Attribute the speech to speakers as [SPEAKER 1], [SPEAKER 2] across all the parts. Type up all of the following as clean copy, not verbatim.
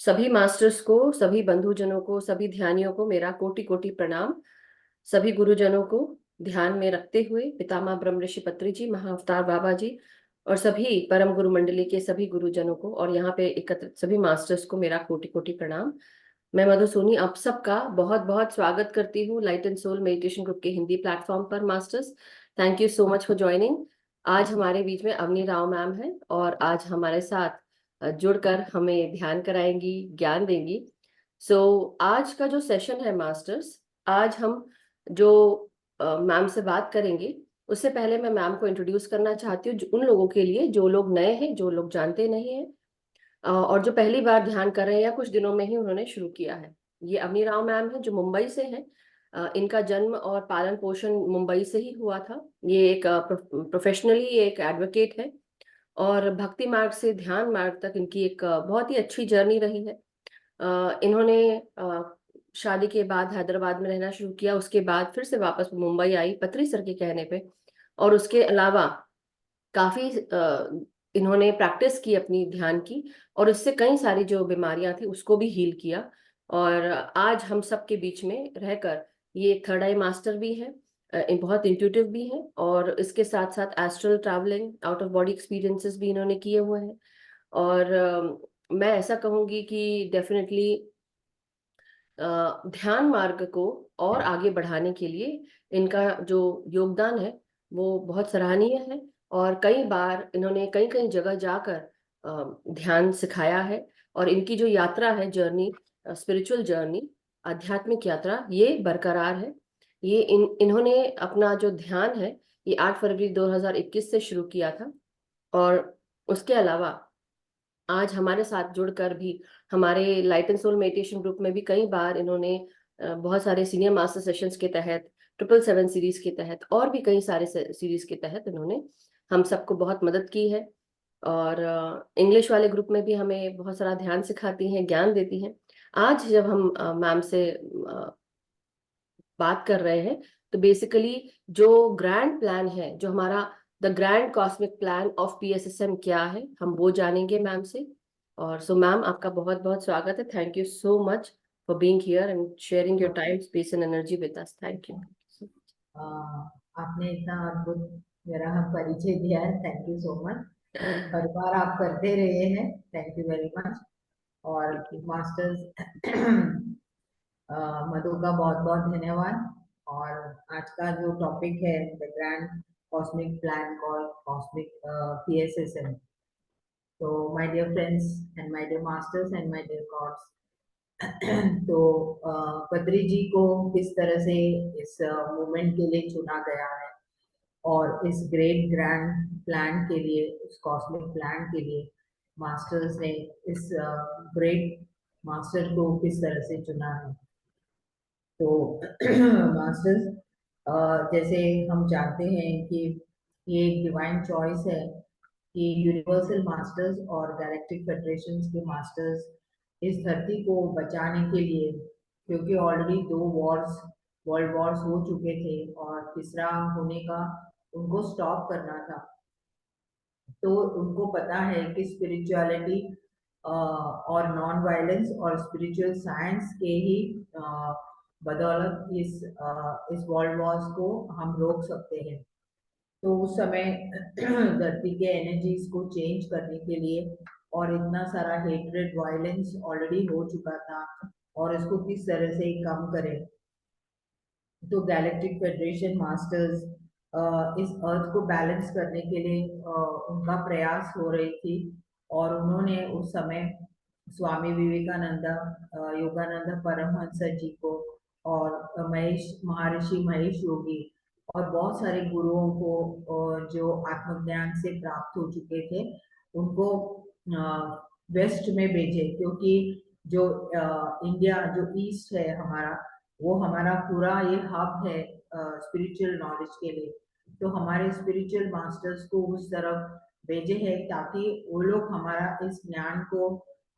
[SPEAKER 1] सभी मास्टर्स को, सभी बंधुजनों को, सभी ध्यानियों को मेरा कोटि कोटि प्रणाम। सभी गुरुजनों को ध्यान में रखते हुए पितामह ब्रह्म ऋषि पत्री जी, महाअवतार बाबा जी और सभी परम गुरु मंडली के सभी गुरुजनों को और यहाँ पे एकत्रित सभी मास्टर्स को मेरा कोटि कोटि प्रणाम। मैं मधु सोनी आप सबका बहुत बहुत स्वागत करती हूँ light and soul meditation group के हिंदी प्लेटफॉर्म पर। Masters, thank you so much for joining. आज हमारे बीच में अवनी राव मैम है और आज हमारे साथ जुड़कर हमें ध्यान कराएंगी, ज्ञान देंगी। आज का जो सेशन है मास्टर्स, आज हम जो मैम से बात करेंगे उससे पहले मैं मैम को इंट्रोड्यूस करना चाहती हूँ उन लोगों के लिए जो लोग नए हैं, जो लोग जानते नहीं हैं और जो पहली बार ध्यान कर रहे हैं या कुछ दिनों में ही उन्होंने शुरू किया है। ये अवनी राव मैम है जो मुंबई से हैं। इनका जन्म और पालन पोषण मुंबई से ही हुआ था। ये एक प्रोफेशनली एक एडवोकेट है और भक्ति मार्ग से ध्यान मार्ग तक इनकी एक बहुत ही अच्छी जर्नी रही है। इन्होंने शादी के बाद हैदराबाद में रहना शुरू किया, उसके बाद फिर से वापस मुंबई आई पत्री सर के कहने पे। और उसके अलावा काफी इन्होंने प्रैक्टिस की अपनी ध्यान की और इससे कई सारी जो बीमारियां थी उसको भी हील किया। और आज हम सब के बीच में रहकर ये थर्ड आई मास्टर भी है, बहुत इंट्यूटिव भी है और इसके साथ साथ astral travelling, out of body experiences भी इन्होंने किए हुए हैं। और मैं ऐसा कहूंगी कि डेफिनेटली ध्यान मार्ग को और आगे बढ़ाने के लिए इनका जो योगदान है वो बहुत सराहनीय है। और कई बार इन्होंने कई कई जगह जाकर ध्यान सिखाया है और इनकी जो यात्रा है, जर्नी, स्पिरिचुअल जर्नी, आध्यात्मिक यात्रा, ये बरकरार है। ये इन्होंने अपना जो ध्यान है ये 8 फरवरी 2021 से शुरू किया था। और उसके अलावा आज हमारे साथ जुड़कर भी हमारे light and soul meditation group में भी कई बार इन्होंने बहुत सारे सीनियर मास्टर सेशंस के तहत, 777 सीरीज के तहत और भी कई सारे सीरीज के तहत इन्होंने हम सबको बहुत मदद की है। और इंग्लिश वाले ग्रुप में भी हमें बहुत सारा ध्यान सिखाती हैं, ज्ञान देती हैं। आज जब हम मैम से बात कर रहे हैं तो बेसिकली जो ग्रैंड प्लान है, जो हमारा the grand cosmic plan of PSSM क्या है, हम वो जानेंगे मैम से। और मैम, आपका बहुत बहुत स्वागत है। Thank you so much for being here and sharing your time, space and energy with us. Thank you.
[SPEAKER 2] आपने इतना अद्भुत मेरा परिचय दिया है, थैंक यू सो मच। हर बार आप करते रहे हैं, थैंक यू वेरी मच। और मास्टर्स मधु का बहुत बहुत धन्यवाद। और आज का जो टॉपिक है the grand cosmic plan called cosmic PSSM. तो my dear friends and my dear masters and my dear gods, तो बद्री जी को किस तरह से इस मूवमेंट के लिए चुना गया है और इस ग्रेट ग्रैंड प्लान के लिए, उस कॉस्मिक प्लान के लिए मास्टर्स ने इस ग्रेट मास्टर को किस तरह से चुना है। तो मास्टर्स, जैसे हम जानते हैं कि ये एक डिवाइन चॉइस है कि यूनिवर्सल मास्टर्स और गैलेक्टिक फेडरेशंस के मास्टर्स इस धरती को बचाने के लिए, क्योंकि ऑलरेडी 2 वॉर्स, वर्ल्ड वॉर्स हो चुके थे और तीसरा होने का उनको स्टॉप करना था। तो उनको पता है कि स्पिरिचुअलिटी और नॉन वायलेंस और स्पिरिचुअल साइंस के ही बदौलत इस वर्ल्ड वॉर्स को हम रोक सकते हैं। तो उस समय धरती के एनर्जीज को चेंज करने के लिए, और इतना सारा हेट्रेड वायलेंस ऑलरेडी हो चुका था, और इसको किस तरह से कम करें, तो गैलेक्टिक फेडरेशन मास्टर्स इस अर्थ को बैलेंस करने के लिए उनका प्रयास हो रही थी। और उन्होंने उस समय स्वामी विवेकानंदा, योगानंद परमहंस जी को और महेश महर्षि महेश योगी और बहुत सारे गुरुओं को जो आत्मज्ञान से प्राप्त हो चुके थे, उनको वेस्ट में भेजे, क्योंकि जो इंडिया, जो ईस्ट है हमारा, वो हमारा पूरा ये हब है स्पिरिचुअल नॉलेज के लिए। तो हमारे स्पिरिचुअल मास्टर्स को उस तरफ भेजे हैं ताकि वो लोग हमारा इस ज्ञान को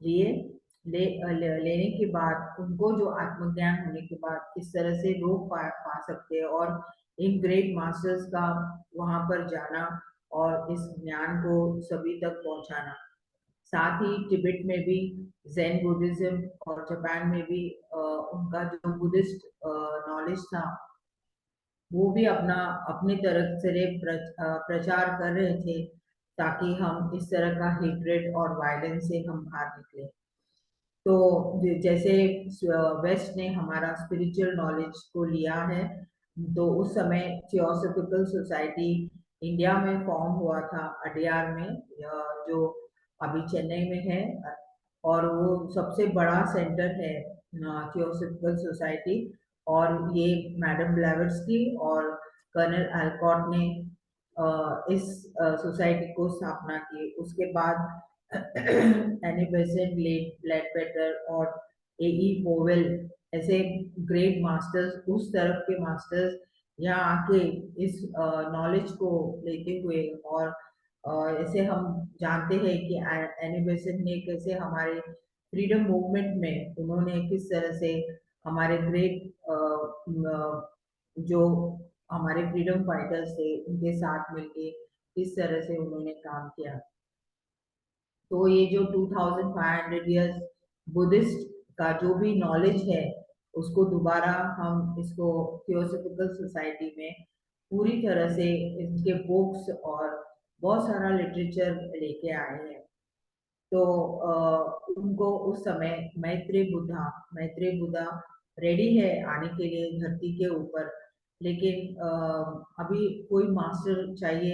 [SPEAKER 2] लिए लेने के बाद, उनको जो आत्मज्ञान होने के बाद किस तरह से लोग पा सकते हैं, और इन ग्रेट मास्टर्स का वहां पर जाना और इस ज्ञान को सभी तक पहुंचाना। साथ ही तिब्बत में भी जैन बुद्धिज्म और जापान में भी उनका जो बुद्धिस्ट नॉलेज था वो भी अपना अपनी तरफ से प्रचार कर रहे थे, ताकि हम इस तरह का हेट्रेड और वायलेंस से हम बाहर निकले। तो जैसे वेस्ट ने हमारा स्पिरिचुअल नॉलेज को लिया है, तो उस समय थियोसॉफिकल सोसाइटी इंडिया में फॉर्म हुआ था, अडियार में, जो अभी चेन्नई में है, और वो सबसे बड़ा सेंटर है थियोसॉफिकल सोसाइटी। और ये मैडम ब्लेवत्सकी और कर्नल अल्कॉट ने इस सोसाइटी को स्थापना की। उसके बाद एनी बेसेंट, लेडबेटर और ए पोवेल ऐसे ग्रेट मास्टर्स, उस तरफ के मास्टर्स यहाँ आके इस नॉलेज को लेते हुए, और ऐसे हम जानते हैं कि एनी बेसेंट ने कैसे हमारे फ्रीडम मूवमेंट में उन्होंने किस तरह से हमारे ग्रेट जो हमारे फ्रीडम फाइटर्स थे उनके साथ मिलके किस तरह से उन्होंने काम किया। तो ये जो 2500 इयर्स बुद्धिस्ट का जो भी नॉलेज है, उसको दोबारा हम इसको थियोसॉफिकल सोसाइटी में पूरी तरह से इसके बुक्स और बहुत सारा लिटरेचर लेके आए हैं। तो उनको उस समय मैत्रेय बुद्धा रेडी है आने के लिए धरती के ऊपर, लेकिन अभी कोई मास्टर चाहिए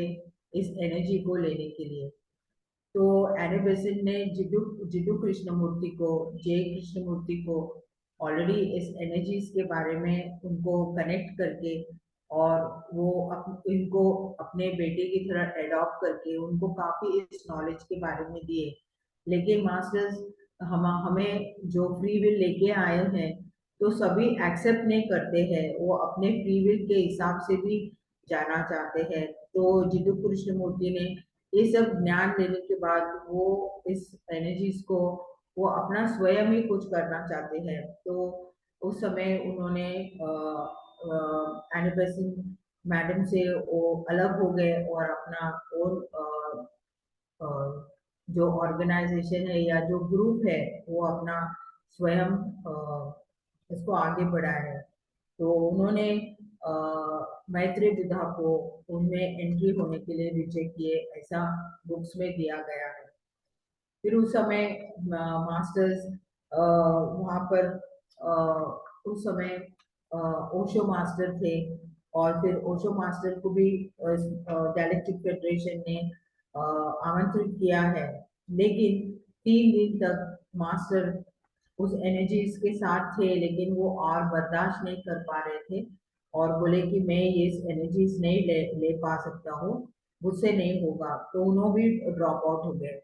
[SPEAKER 2] इस एनर्जी को लेने के लिए। तो एनी बेसेंट ने जिडू कृष्णमूर्ति को, जे कृष्णमूर्ति को ऑलरेडी इस एनर्जीज के बारे में उनको कनेक्ट करके, और वो इनको अपने बेटे की तरह एडॉप्ट करके उनको काफी इस नॉलेज के बारे में दिए। लेकिन मास्टर्स हमें जो फ्री विल लेके आए हैं, तो सभी एक्सेप्ट नहीं करते हैं, वो अपने फ्री विल के हिसाब से भी जाना चाहते हैं। तो जिदू कृष्णमूर्ति ने ये सब ज्ञान लेने के बाद वो इस एनर्जीज को वो अपना स्वयं ही कुछ करना चाहते हैं। तो उस समय उन्होंने एनिबेसिन मैडम से वो अलग हो गए और अपना और जो ऑर्गेनाइजेशन है या जो ग्रुप है वो अपना स्वयं इसको आगे बढ़ाया है। तो उन्होंने मैत्रेय बुद्धा को उनमें एंट्री होने के लिए रिजेक्ट किए, ऐसा बुक्स में दिया गया है। फिर उस समय मास्टर्स वहाँ पर उस समय ओशो मास्टर थे, और फिर ओशो मास्टर को भी गैलेक्टिक फेडरेशन ने आमंत्रित किया है। लेकिन 3 दिन तक मास्टर उस एनर्जीज के साथ थे, लेकिन वो और बर्दाश्त नहीं कर पा रहे थे, और बोले कि मैं ये एनर्जीज नहीं ले पा सकता हूँ, मुझसे नहीं होगा, तो उन्होंने भी ड्रॉप आउट हो गए।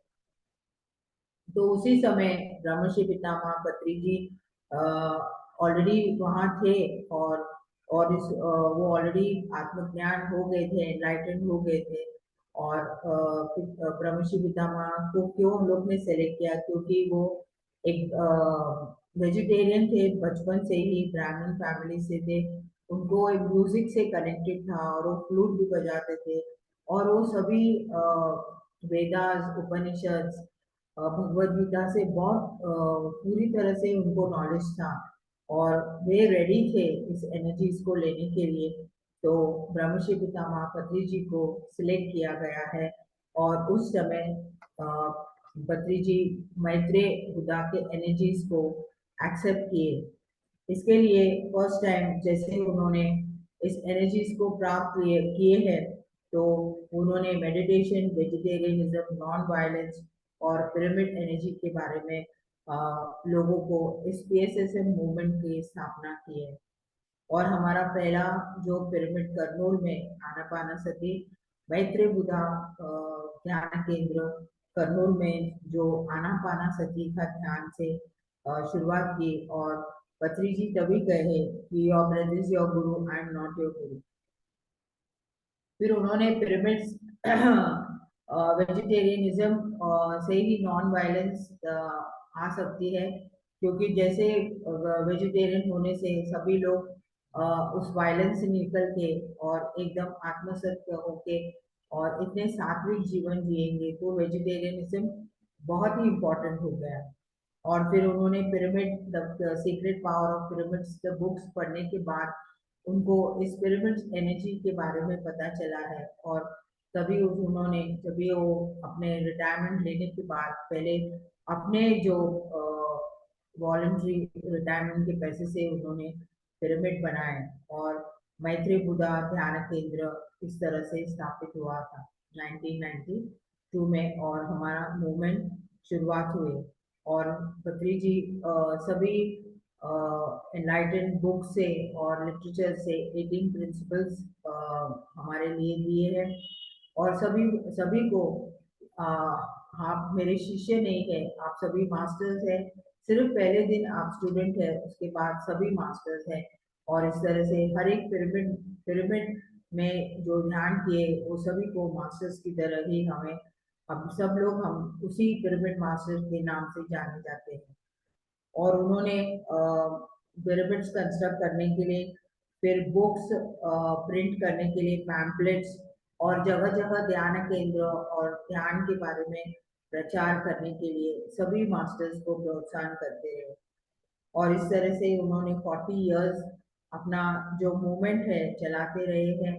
[SPEAKER 2] तो उसी समय ब्रह्मर्षि पितामह पत्री जी ऑलरेडी वहाँ थे, वो ऑलरेडी आत्मज्ञान हो गए थे, एनलाइटन हो गए थे। और ब्रह्मर्षि पितामह को क्यों हम लोग ने सेलेक्ट किया, क्योंकि वो एक वेजिटेरियन थे, बचपन से ही ब्राह्मण फैमिली से थे, उनको एक म्यूजिक से कनेक्टेड था, और वो फ्लूट भी बजाते थे, और वो सभी वेदास, उपनिषद, भगवद गीता से बहुत पूरी तरह से उनको नॉलेज था, और वे रेडी थे इस एनर्जीज को लेने के लिए। तो ब्रह्मर्षि पितामह पत्री जी को सिलेक्ट किया गया है, और उस समय पत्री जी मैत्रेय बुद्धा के एनर्जीज को एक्सेप्ट किए। इसके लिए फर्स्ट टाइम जैसे उन्होंने इस एनर्जीज को प्राप्त किए हैं, तो उन्होंने मेडिटेशन, वेजिटेरियनिज्म, नॉन वायलेंस और पिरामिड एनर्जी के बारे में लोगों को इस पीएसएसएम मूवमेंट की स्थापना की है। और हमारा पहला जो पिरामिड कर्नूल में आनापानासती मैत्रेय बुद्धा ध्यान केंद्र कर्नूल में जो आनापानासती का ध्यान से शुरुआत की, और पत्री जी तभी कहे कि your brother is your Guru, I am not your गुरु। फिर उन्होंने पिरामिड्स वेजिटेरियनिज्म से ही नॉन वायलेंस आ सकती है, क्योंकि जैसे वेजिटेरियन होने से सभी लोग उस वायलेंस से निकल के और एकदम आत्मसत्य होके और इतने सात्विक जीवन जिएंगे, तो वेजिटेरियनिज्म बहुत ही इम्पोर्टेंट हो गया। और फिर उन्होंने pyramid the secret power of pyramids the books पढ़ने के बाद उनको इस पिरामिड एनर्जी के बारे में पता चला है। और तभी उन्होंने, जब वो अपने रिटायरमेंट लेने के बाद पहले अपने जो वॉलंटरी रिटायरमेंट के पैसे से उन्होंने पिरामिड बनाए, और मैत्री बुद्धा ध्यान केंद्र इस तरह से स्थापित हुआ था 1992 में, और हमारा मूवमेंट शुरुआत हुई। और पत्री जी सभी एनलाइटन बुक से और लिटरेचर से 18 प्रिंसिपल्स हमारे लिए दिए हैं। और सभी सभी को अ, आप मेरे शिष्य नहीं है, आप सभी मास्टर्स हैं। सिर्फ पहले दिन आप स्टूडेंट है, उसके बाद सभी मास्टर्स हैं। और इस तरह से हर एक पिरामिड पिरामिड में जो ध्यान किए वो सभी को मास्टर्स की तरह ही हमें, हम सब लोग हम उसी पिरामिड मास्टर के नाम से जाने जाते हैं। और उन्होंने पिरामिड्स कंस्ट्रक्ट करने के लिए, फिर बुक्स प्रिंट करने के लिए, पैम्पलेट्स, और जगह जगह ध्यान केंद्र और ध्यान के बारे में प्रचार करने के लिए सभी मास्टर्स को प्रोत्साहन करते रहे। और इस तरह से उन्होंने 40 इयर्स अपना जो मूवमेंट है चलाते रहे हैं।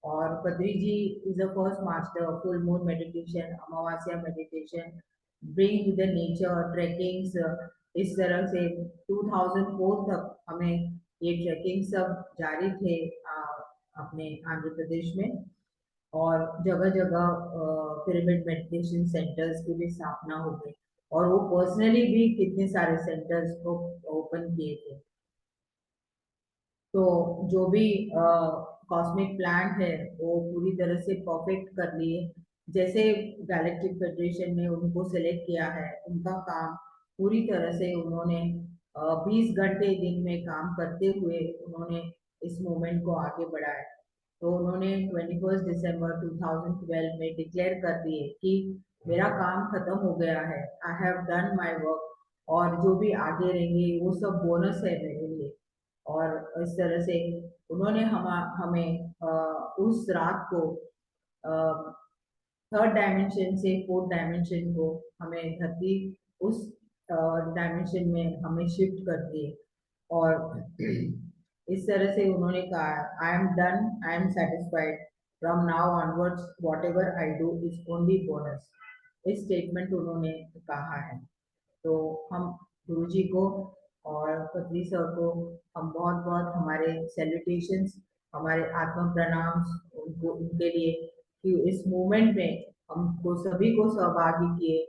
[SPEAKER 2] और Badri ji is the first master full moon meditation, amavasya meditation, being with the nature, trekkings, इस तरह से 2004 तक हमें ये ट्रैकिंग सब जारी थे अपने आंध्र प्रदेश में। और जगह जगह पिरामिड मेडिटेशन सेंटर्स की भी स्थापना हो गई, और वो पर्सनली भी कितने सारे सेंटर्स को ओपन किए थे। तो जो भी कॉस्मिक प्लान है वो पूरी तरह से परफेक्ट कर लिए। जैसे गैलेक्टिक फेडरेशन ने उनको सेलेक्ट किया है, उनका काम पूरी तरह से उन्होंने 20 घंटे दिन में काम करते हुए उन्होंने इस मूवमेंट को आगे बढ़ाया। तो उन्होंने 21 दिसंबर 2012 में डिक्लेयर कर दिए कि मेरा काम खत्म हो गया है, I have done my work, और जो भी आगे रहेंगे वो सब बोनस है मेरे लिए। और इस तरह से उन्होंने हमें उस रात को थर्ड डायमेंशन से फोर्थ डायमेंशन को, हमें धरती उस डायमेंशन में हमें शिफ्ट कर दिए। और इस तरह से उन्होंने कहा, I am done, I am satisfied, from now onwards what ever I do is only bonus, इस स्टेटमेंट उन्होंने कहा है। तो हम गुरु जी को और पत्री सर को हम बहुत बहुत हमारे सैल्यूटेशंस, हमारे आत्म प्रणाम उनको, उनके लिए कि इस मूवमेंट में हमको सभी को सहभागी किए,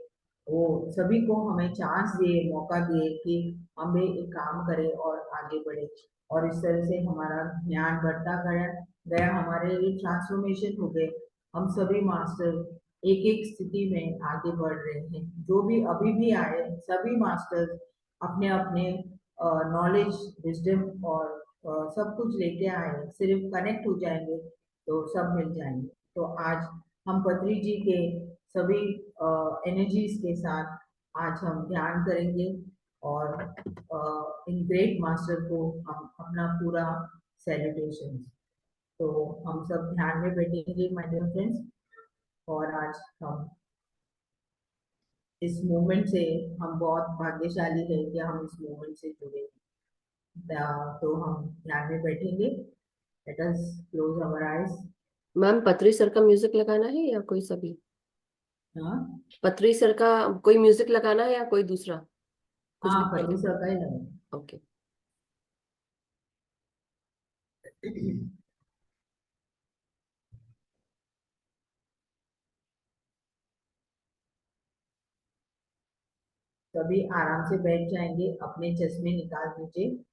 [SPEAKER 2] वो सभी को हमें चांस दिए, मौका दिए कि हम भी एक काम करें और आगे बढ़े। और इस तरह से हमारा ज्ञान बढ़ता गया गया, हमारे लिए ट्रांसफॉर्मेशन हो गए। हम सभी मास्टर एक एक स्थिति में आगे बढ़ रहे हैं। जो भी अभी भी आए सभी मास्टर्स अपने अपने नॉलेज, विजडम और सब कुछ लेके आए, सिर्फ कनेक्ट हो जाएंगे तो सब मिल जाएंगे। तो आज हम पत्री जी के सभी एनर्जीज के साथ आज हम ध्यान करेंगे, और इन ग्रेट मास्टर को हम अपना पूरा सैल्यूटेशन। तो हम सब ध्यान में बैठेंगे माय डियर फ्रेंड्स। और आज हम इस मूवमेंट से, हम बहुत भाग्यशाली है कि हम इस मूवमेंट से जुड़े। तो हम ध्यान में बैठेंगे। Let us close our eyes.
[SPEAKER 1] Ma'am Patri sir का म्यूजिक लगाना है या कोई सभी?
[SPEAKER 2] हाँ
[SPEAKER 1] पत्री सर का कोई म्यूजिक लगाना है या कोई दूसरा? कुछ
[SPEAKER 2] हाँ,
[SPEAKER 1] भी
[SPEAKER 2] पति
[SPEAKER 1] चलेगा।
[SPEAKER 2] सर का ही लगा।
[SPEAKER 1] ओके।
[SPEAKER 2] सभी आराम से बैठ जाएंगे, अपने चश्मे निकाल दीजिए।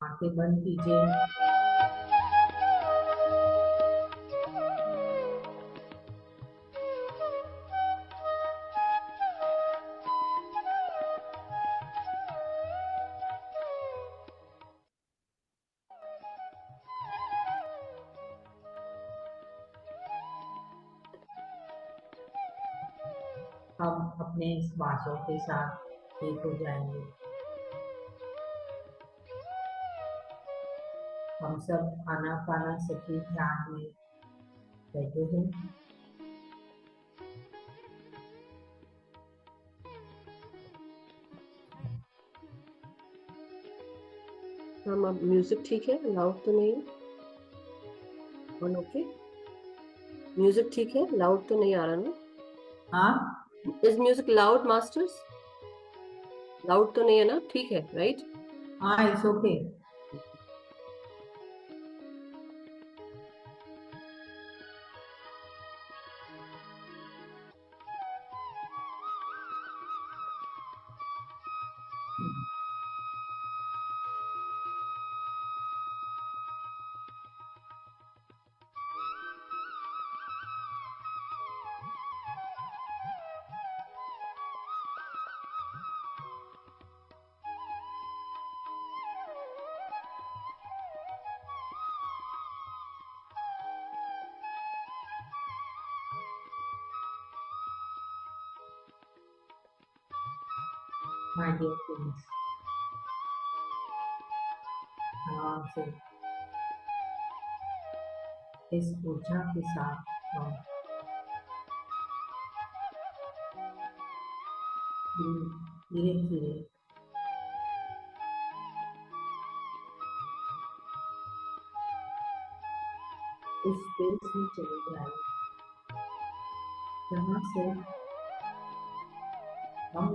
[SPEAKER 2] आंखें बंद कीजिए। हम अपने श्वासों के साथ एक हो जाएंगे। हम सब आनापाना सखी ध्यान में बैठे हैं।
[SPEAKER 1] हम अब म्यूजिक ठीक है, लाउड तो नहीं? One okay. म्यूजिक ठीक है, लाउड तो नहीं आ रहा ना?
[SPEAKER 2] हाँ
[SPEAKER 1] is music loud masters? Loud तो नहीं है ना? ठीक है, राइट?
[SPEAKER 2] हाँ, it's okay. My dear friends, आराम से इस ऊर्जा के साथ हम धीरे धीरे उस स्पेस में चले जाए जहाँ से हम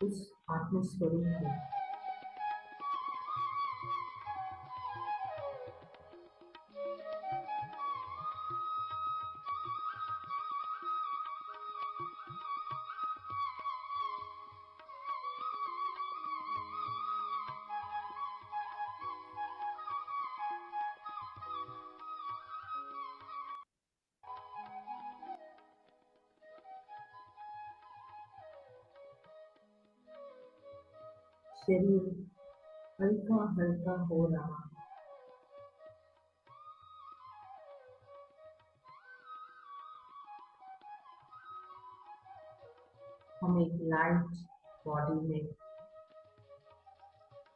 [SPEAKER 2] उस आत्मस्वरूप में शरीर हल्का हल्का हो रहा है। हम एक लाइट बॉडी में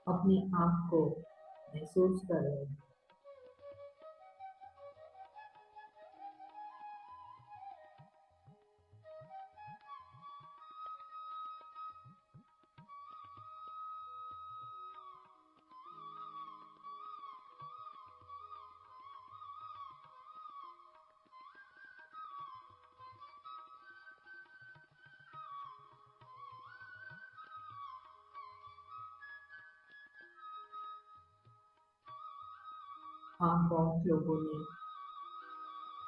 [SPEAKER 2] अपनी आँख को महसूस कर रहे हैं। आप बहुत लोगों ने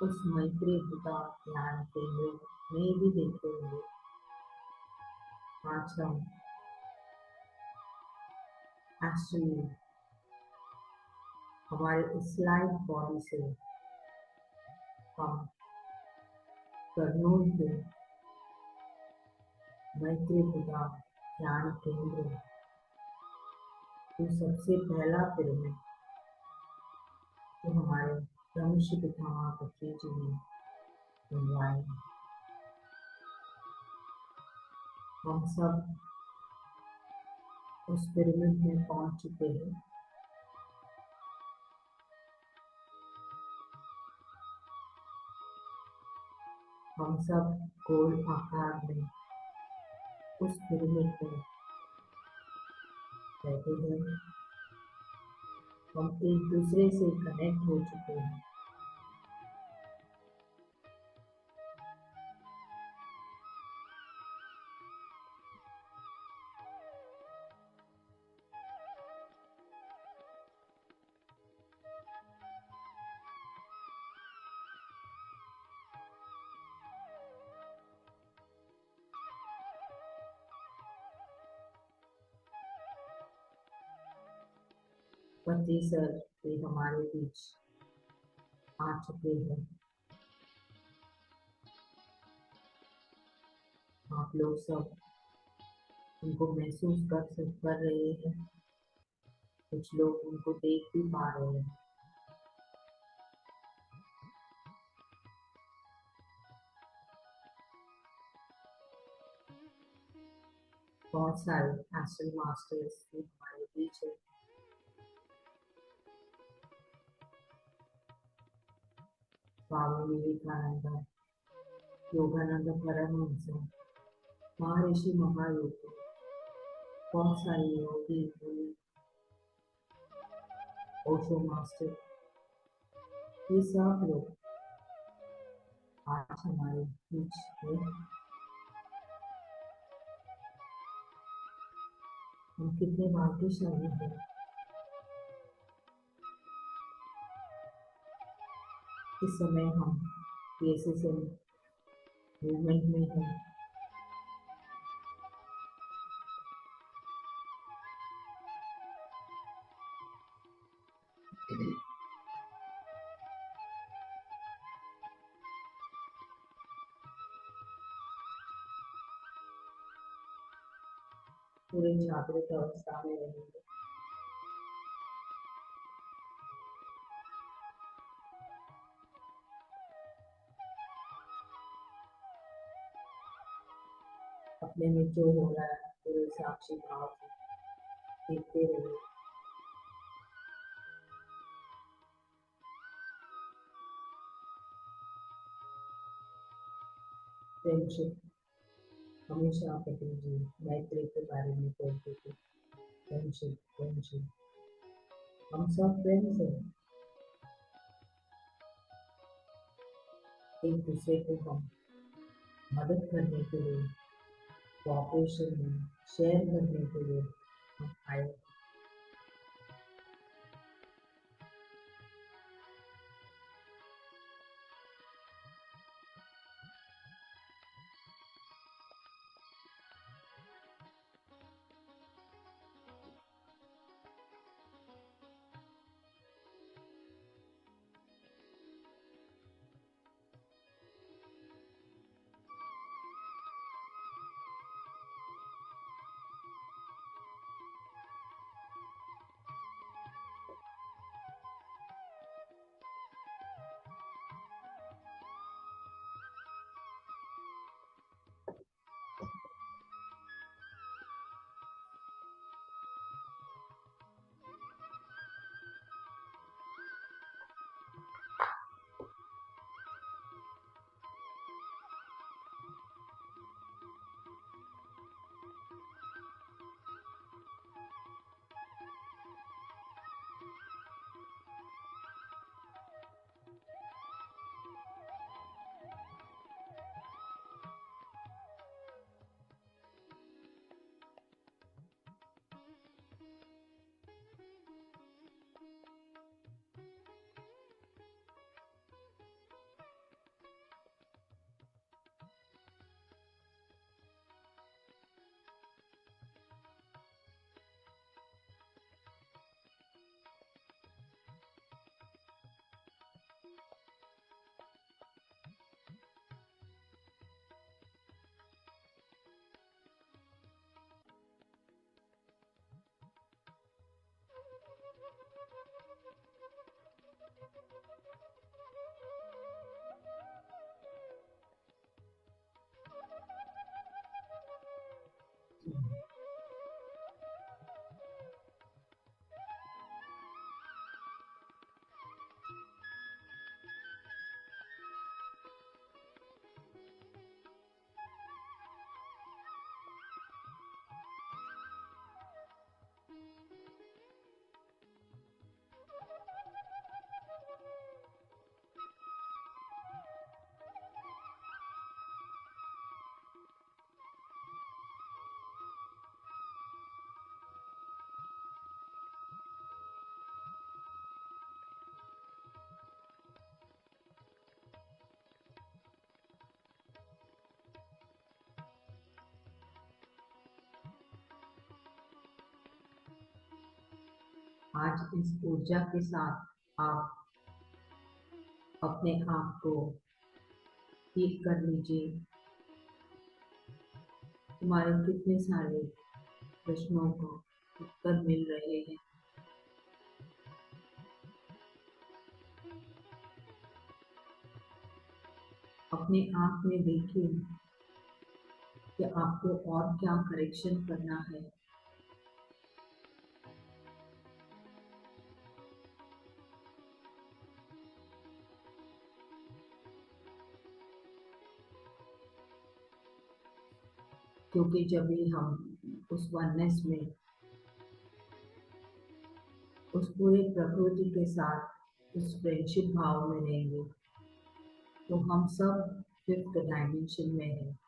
[SPEAKER 2] उस मैत्री बुद्धा ध्यान केंद्र में भी देखे होंगे। आज हम एक्चुअली हमारे इस लाइट बॉडी से हम कर्नूल के मैत्री बुद्धा ध्यान केंद्र जो सबसे पहला पिरामिड जो हमारे ब्रह्मर्षि पितामह बद्री जी ने बनवाए, हम सब उस पिरामिड में पहुंच चुके हैं। हम सब गोल आकार में उस पिरामिड में बैठे हैं। हम एक दूसरे से कनेक्ट हो चुके हैं। पति सर भी हमारे बीच आ चुके हैं। आप लोग सब उनको महसूस कर रहे हैं। कुछ लोग उनको देख भी पा रहे हैं। बहुत सारे एस्ट्रल मास्टर्स भी हमारे बीच है। स्वामी विवेकानंद, योगानंद परमहंस, महर्षि महायोगी, बहुत सारे योगी मुनि, ओशो मास्टर, ये सब लोग आज हमारे बीच में। हम कितने भाग्यशाली हैं। इस समय हम PSSM मूवमेंट में हैं। पूरे जागृत अवस्था में रहेंगे। अपने में जो हो रहा है पूरे साक्षी भाव से देखते रहिए। फ्रेंडशिप, हमेशा पटेल जी मैत्री के बारे में बोलते थे। फ्रेंडशिप फ्रेंडशिप, हम सब फ्रेंड्स हैं। एक दूसरे को हम मदद करने के लिए, कोऑपरेशन में शेयर करने के लिए हम आए। आज इस ऊर्जा के साथ आप अपने आप को ठीक कर लीजिए। तुम्हारे कितने सारे प्रश्नों को उत्तर मिल रहे हैं। अपने आप में देखिए कि आपको और क्या करेक्शन करना है। क्योंकि जब भी हम उस वननेस में, उस पूरे प्रकृति के साथ उस फ्रेंडशिप भाव में रहेंगे, तो हम सब फिफ्थ डायमेंशन में हैं।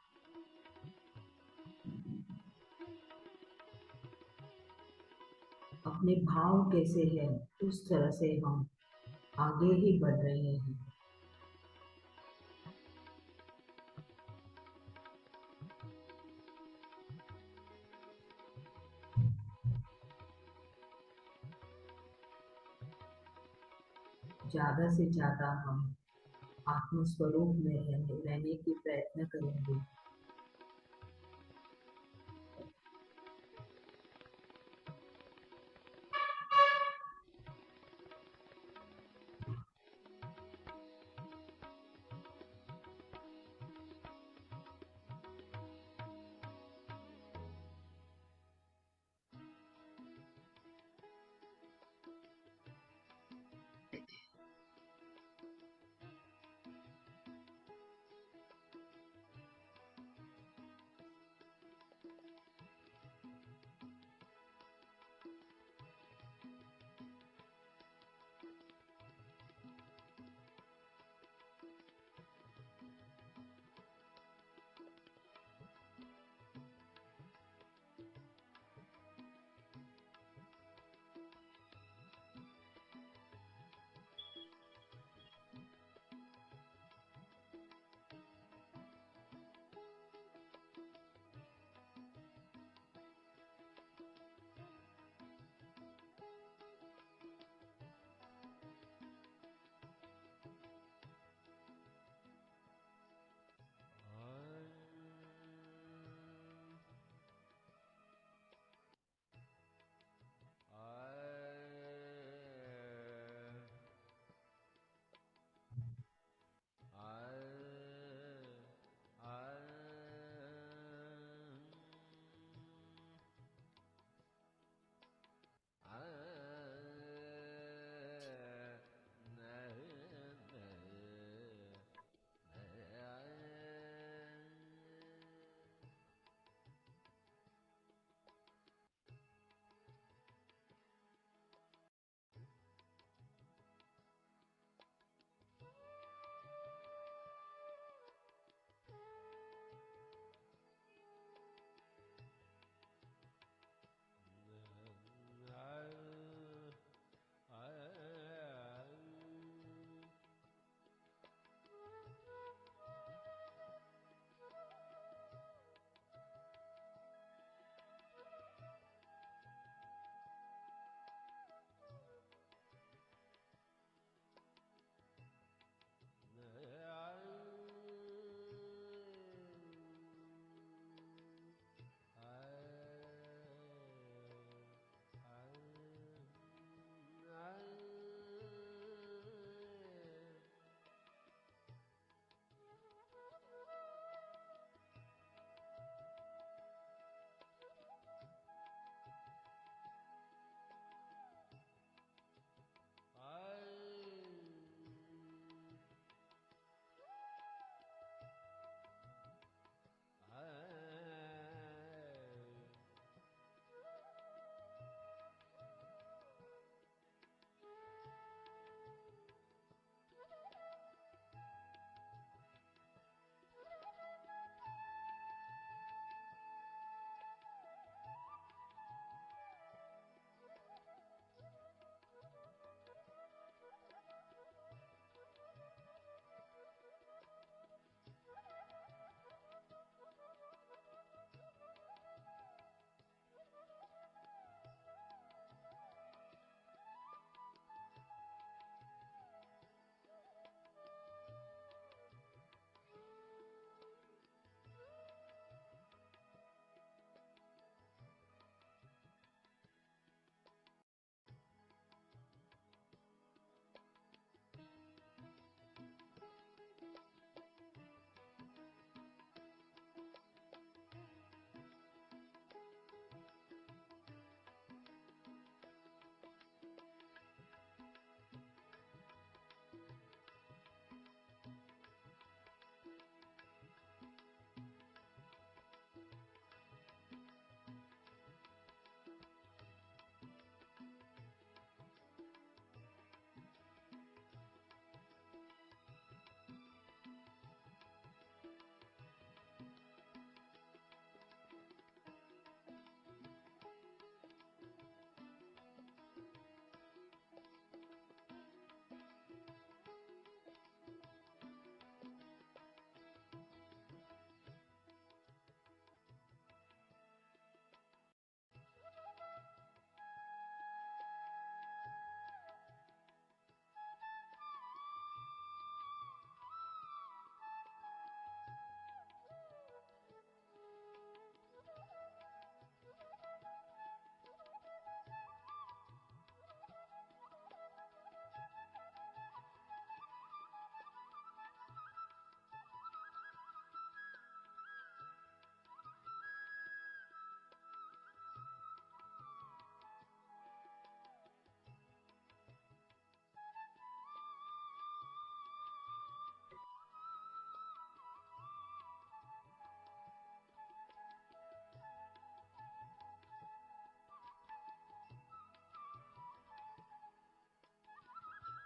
[SPEAKER 2] अपने भाव कैसे है उस तरह से हम आगे ही बढ़ रहे हैं। ज्यादा से ज्यादा हम आत्मस्वरूप में रहने की प्रयत्न करेंगे।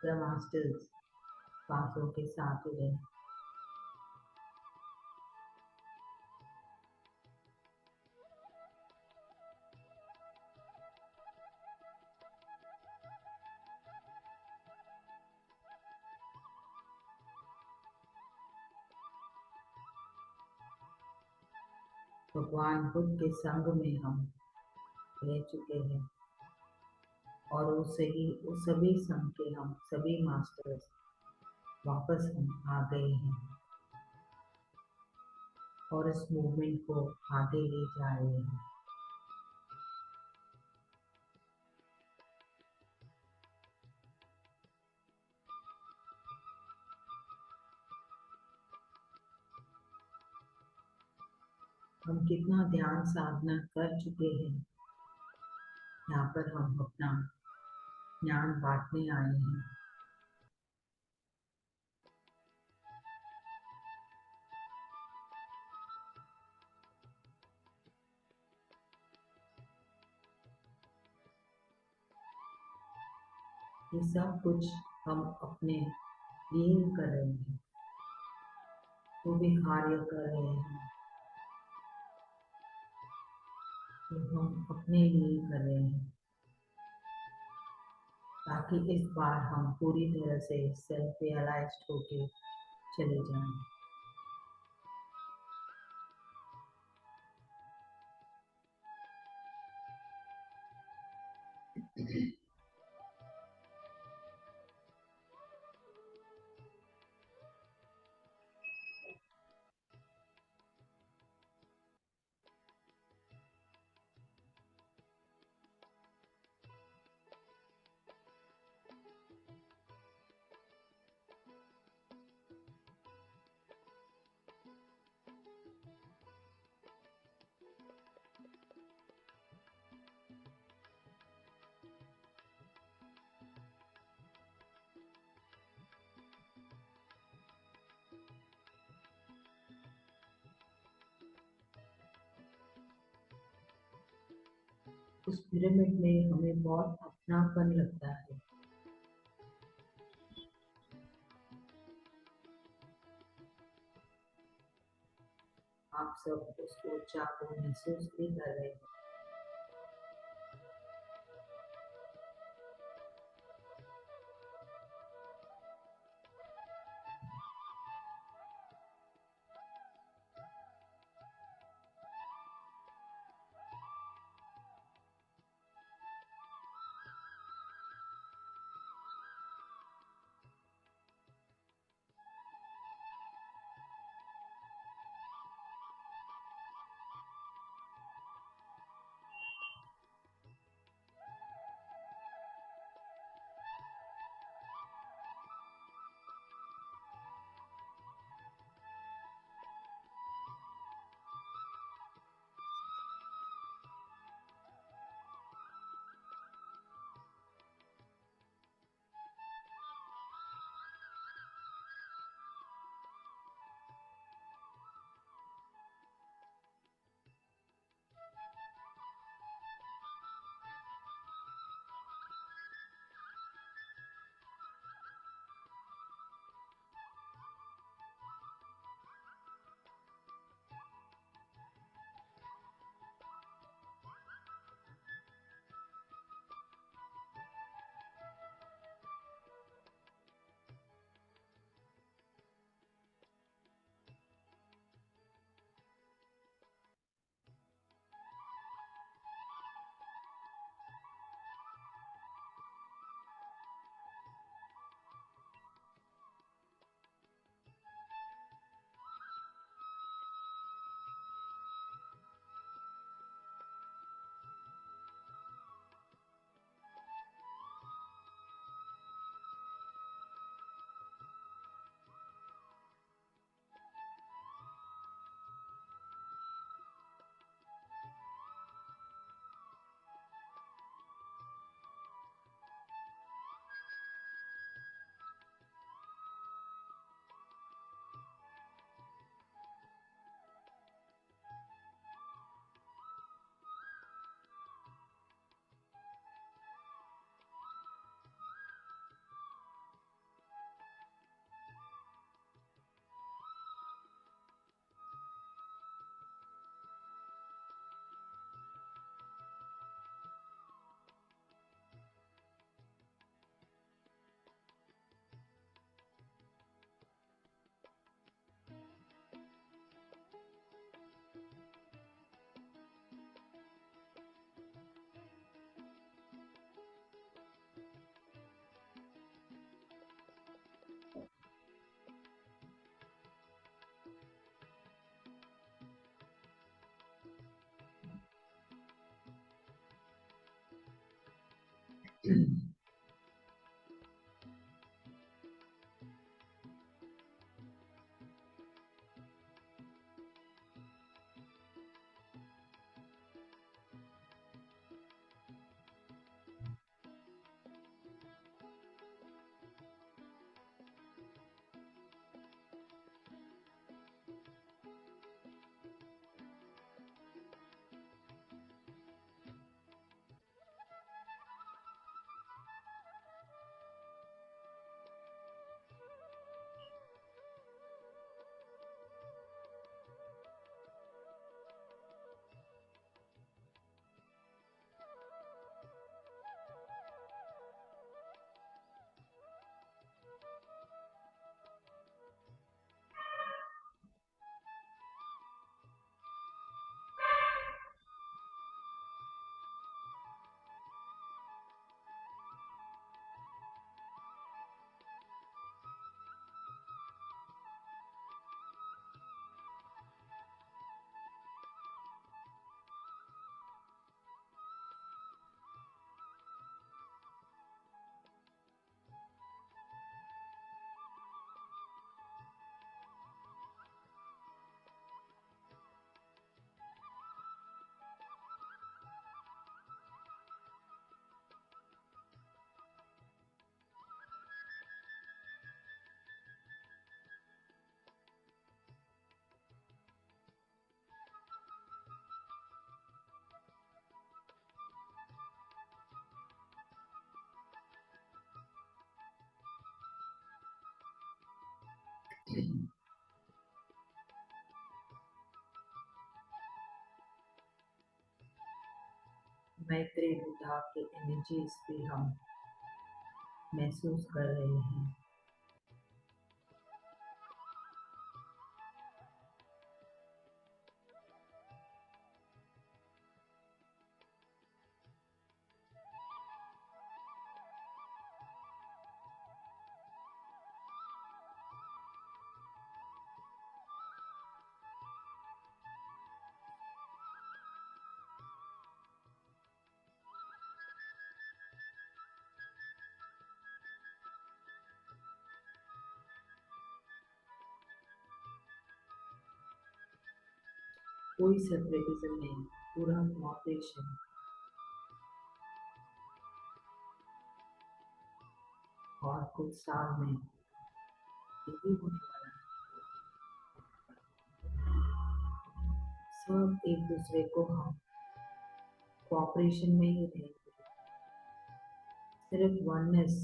[SPEAKER 2] द मास्टर्स पासों के साथ रहे। भगवान बुद्ध के संग में हम रह चुके हैं और उस सभी संग के हम सभी मास्टर्स वापस हम आ गए हैं और इस मूवमेंट को आगे ले जा रहे हैं। हम कितना ध्यान साधना कर चुके हैं, यहाँ पर हम अपना ज्ञान बांटने आए हैं। ये सब कुछ हम अपने लिए कर रहे हैं, वो भी कार्य कर रहे हैं तो हम अपने लिए कर रहे हैं, ताकि इस बार हम पूरी तरह से सेल्फ रियलाइज्ड होके चले जाएं। उस पिरामिड में हमें बहुत अपनापन लगता है। आप सब उस ऊर्जा को महसूस भी कर रहे हैं। मैत्री बुद्धा के एनर्जीज भी हम महसूस कर रहे हैं। कोई सेपरेटिज्म नहीं, पूरा कोऑपरेशन। और कुछ साल में यही होने वाला है। सब एक दूसरे को हम कोऑपरेशन में ही रहेंगे, सिर्फ वननेस।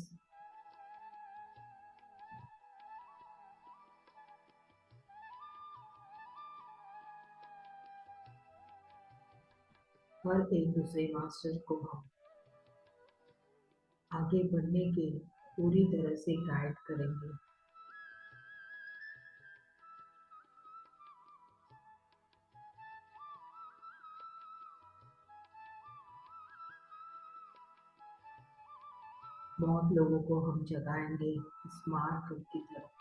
[SPEAKER 2] हर एक दूसरे मास्टर को हम आगे बढ़ने के पूरी तरह से गाइड करेंगे। बहुत लोगों को हम जगाएंगे इस मार्ग की तरफ।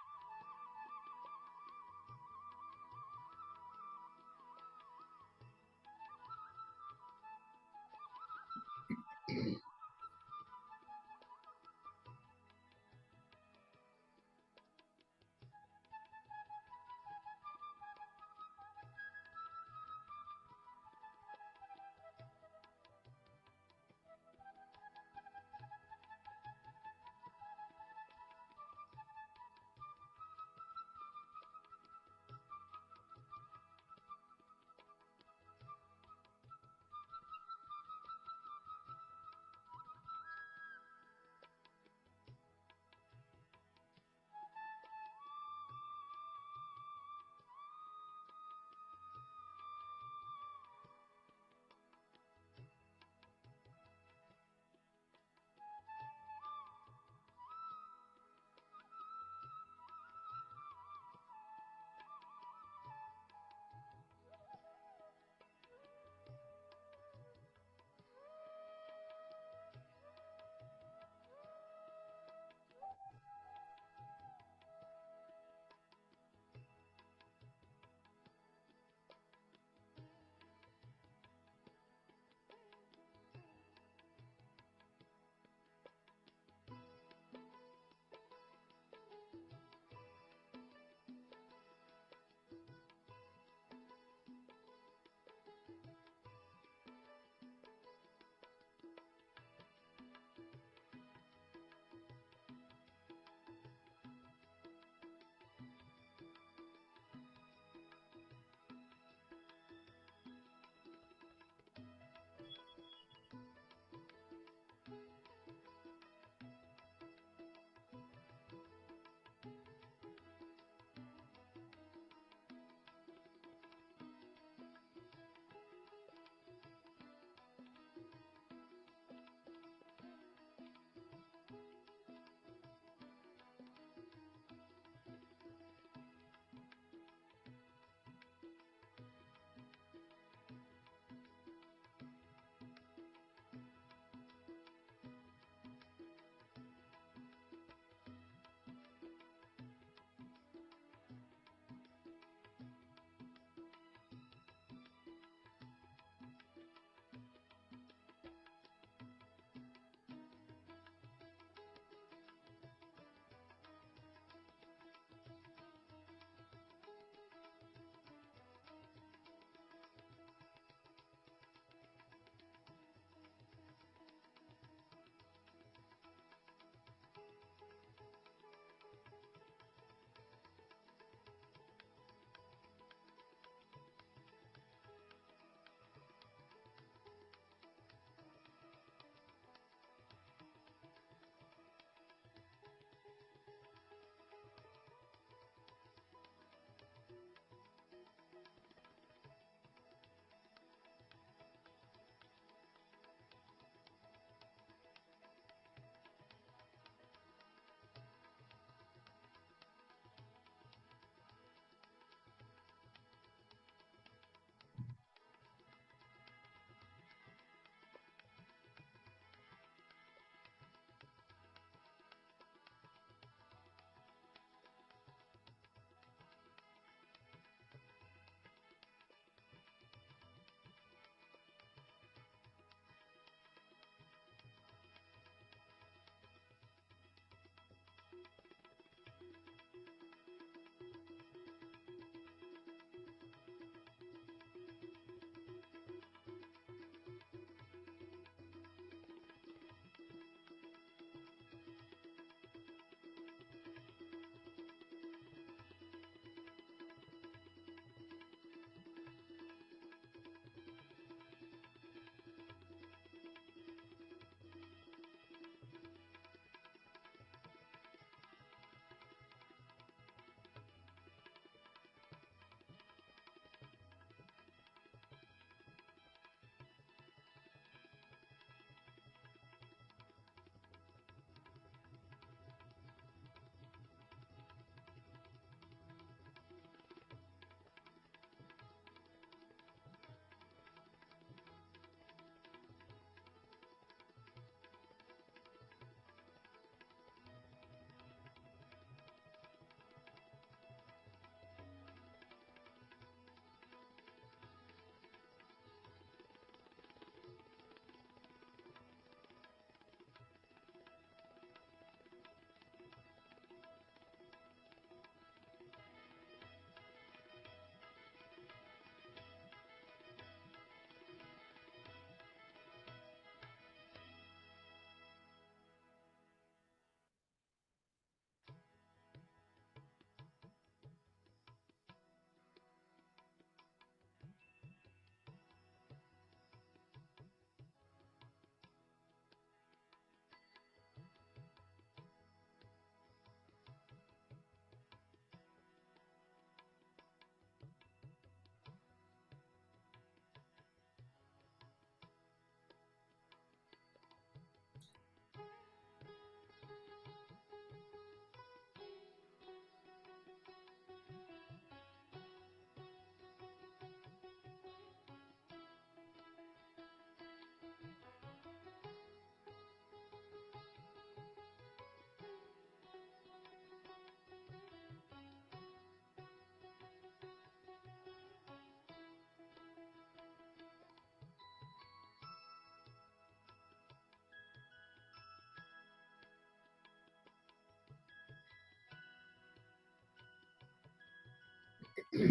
[SPEAKER 2] Dear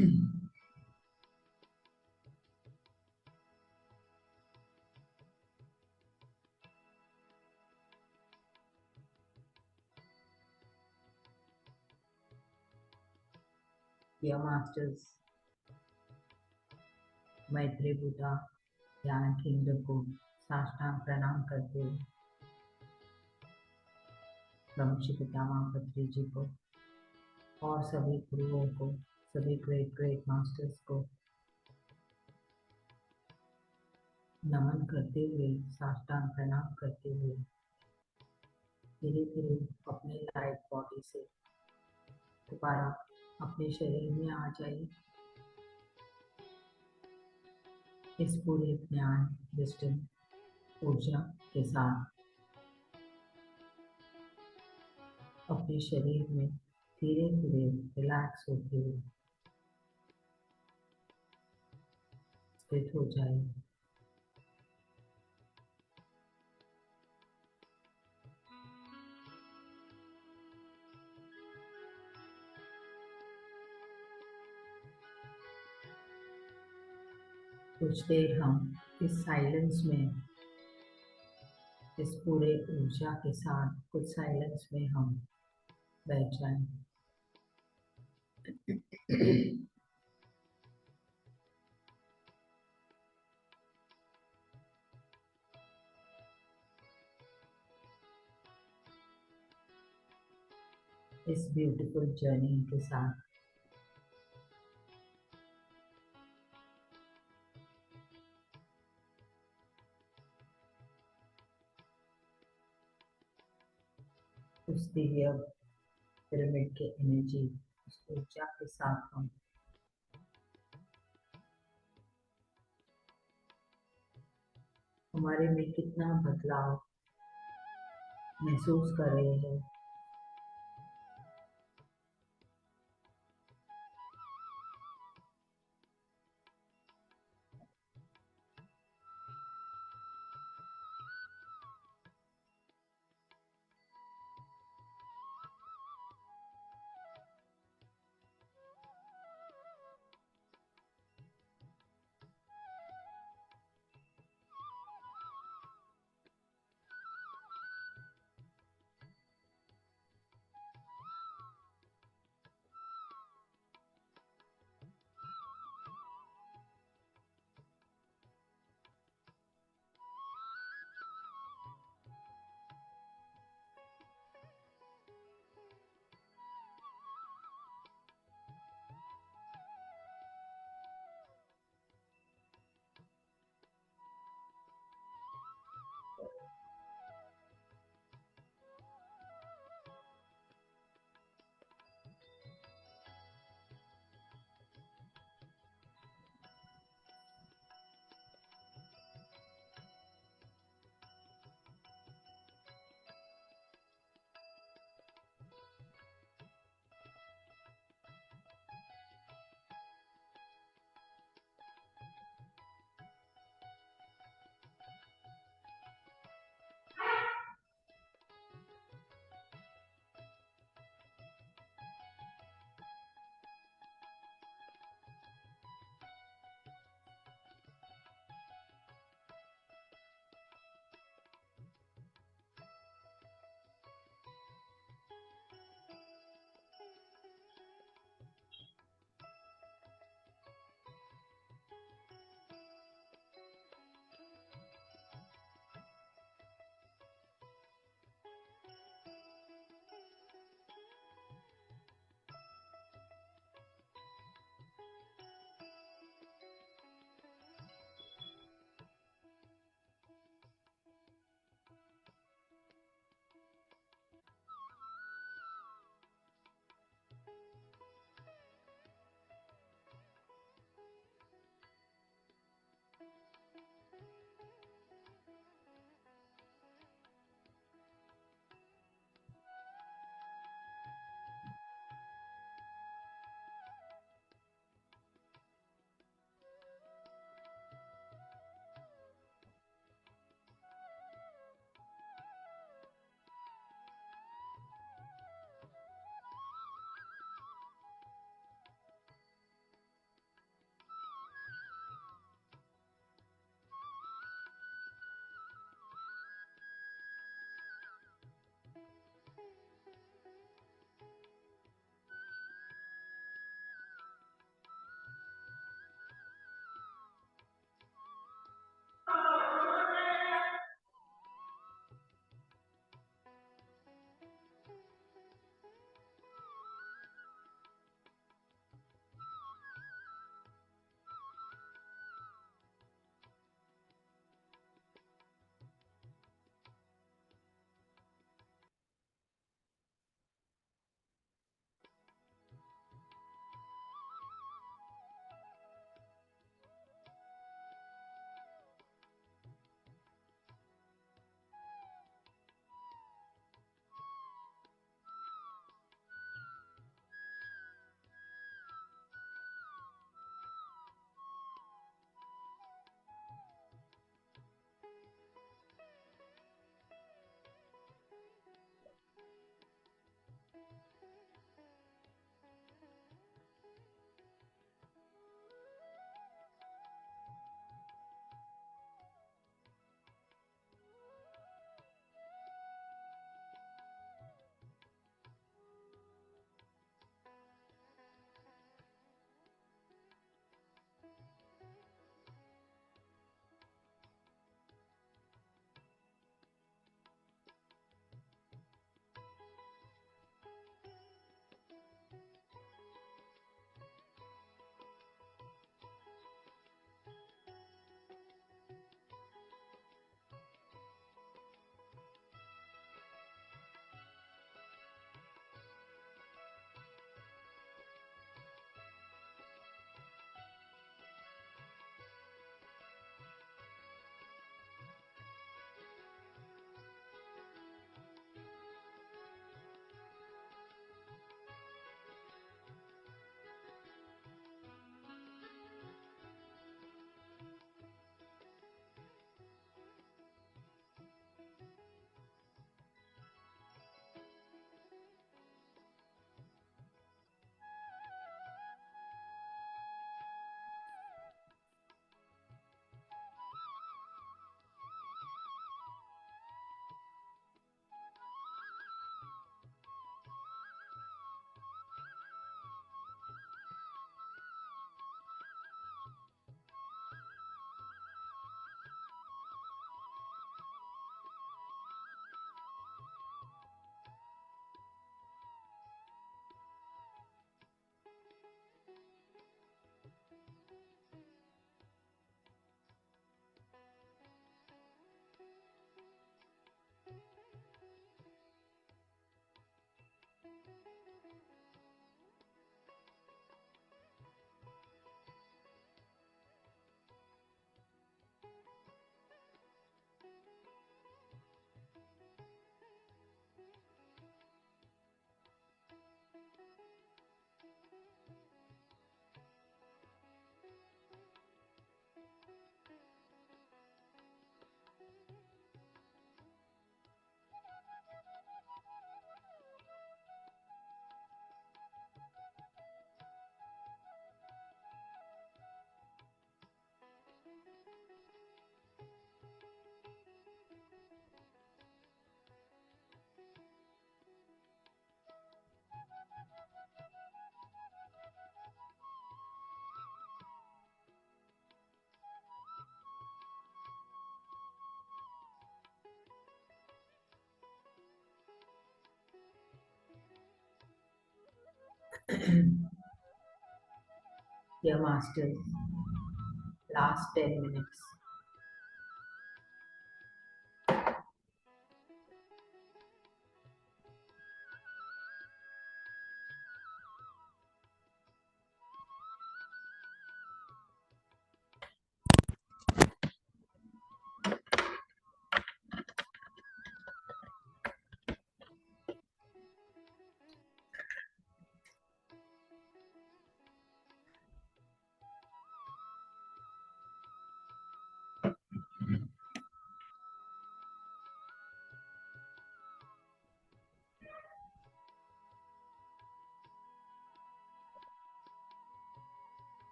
[SPEAKER 2] Masters, मैत्री बुद्धा ज्ञान केंद्र को साष्टांग प्रणाम करते हुए ब्रह्मश्री पितामह पत्री जी को और सभी गुरुओं को, सभी ग्रेट ग्रेट मास्टर्स को नमन करते हुए, साष्टांग प्रणाम करते हुए धीरे धीरे अपने लाइट बॉडी से दोबारा अपने शरीर में आ जाइए। इस पूरे ज्ञान, विजडम, ऊर्जा के साथ अपने शरीर में धीरे धीरे रिलैक्स होते हुए स्थित हो जाए। कुछ देर हम इस साइलेंस में, इस पूरे ऊर्जा के साथ कुछ साइलेंस में हम बैठ जाएं। इस ब्यूटीफुल जर्नी के साथ उस दिव्य पिरामिड के एनर्जी, उस ऊर्जा के साथ हम हमारे में कितना बदलाव महसूस कर रहे हैं। Dear Masters, last 10 minutes.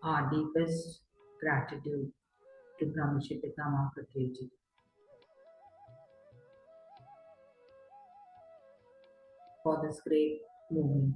[SPEAKER 2] Our deepest gratitude to Brahmashi Pitama Patriji for this great movement.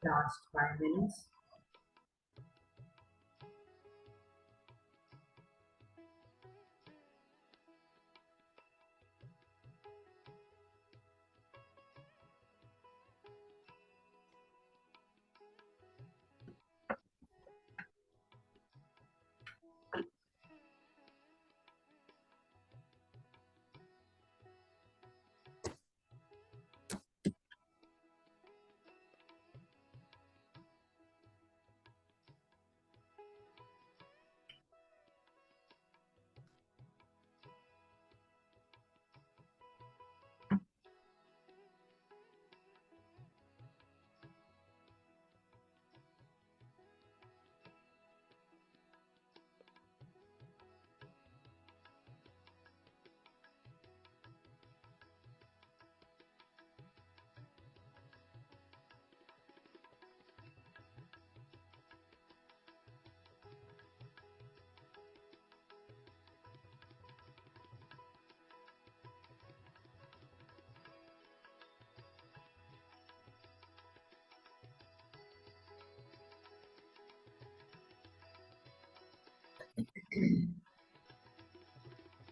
[SPEAKER 2] Last 5 minutes.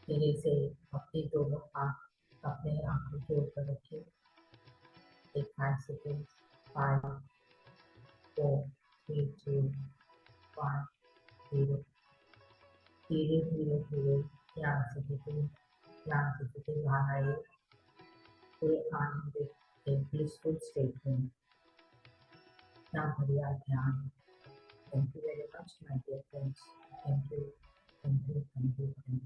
[SPEAKER 2] धीरे से अपने दोनों हाथ अपने आंखों के ऊपर रखें. Take 5 seconds. 5, 4, 3, 2, 1, 0. धीरे धीरे धीरे यहाँ से बाहर आए. पूरे आनंदित एक blissful state में. इतना बढ़िया ध्यान। Thank you very much my dear friends. Thank you, thank you, thank you, thank you.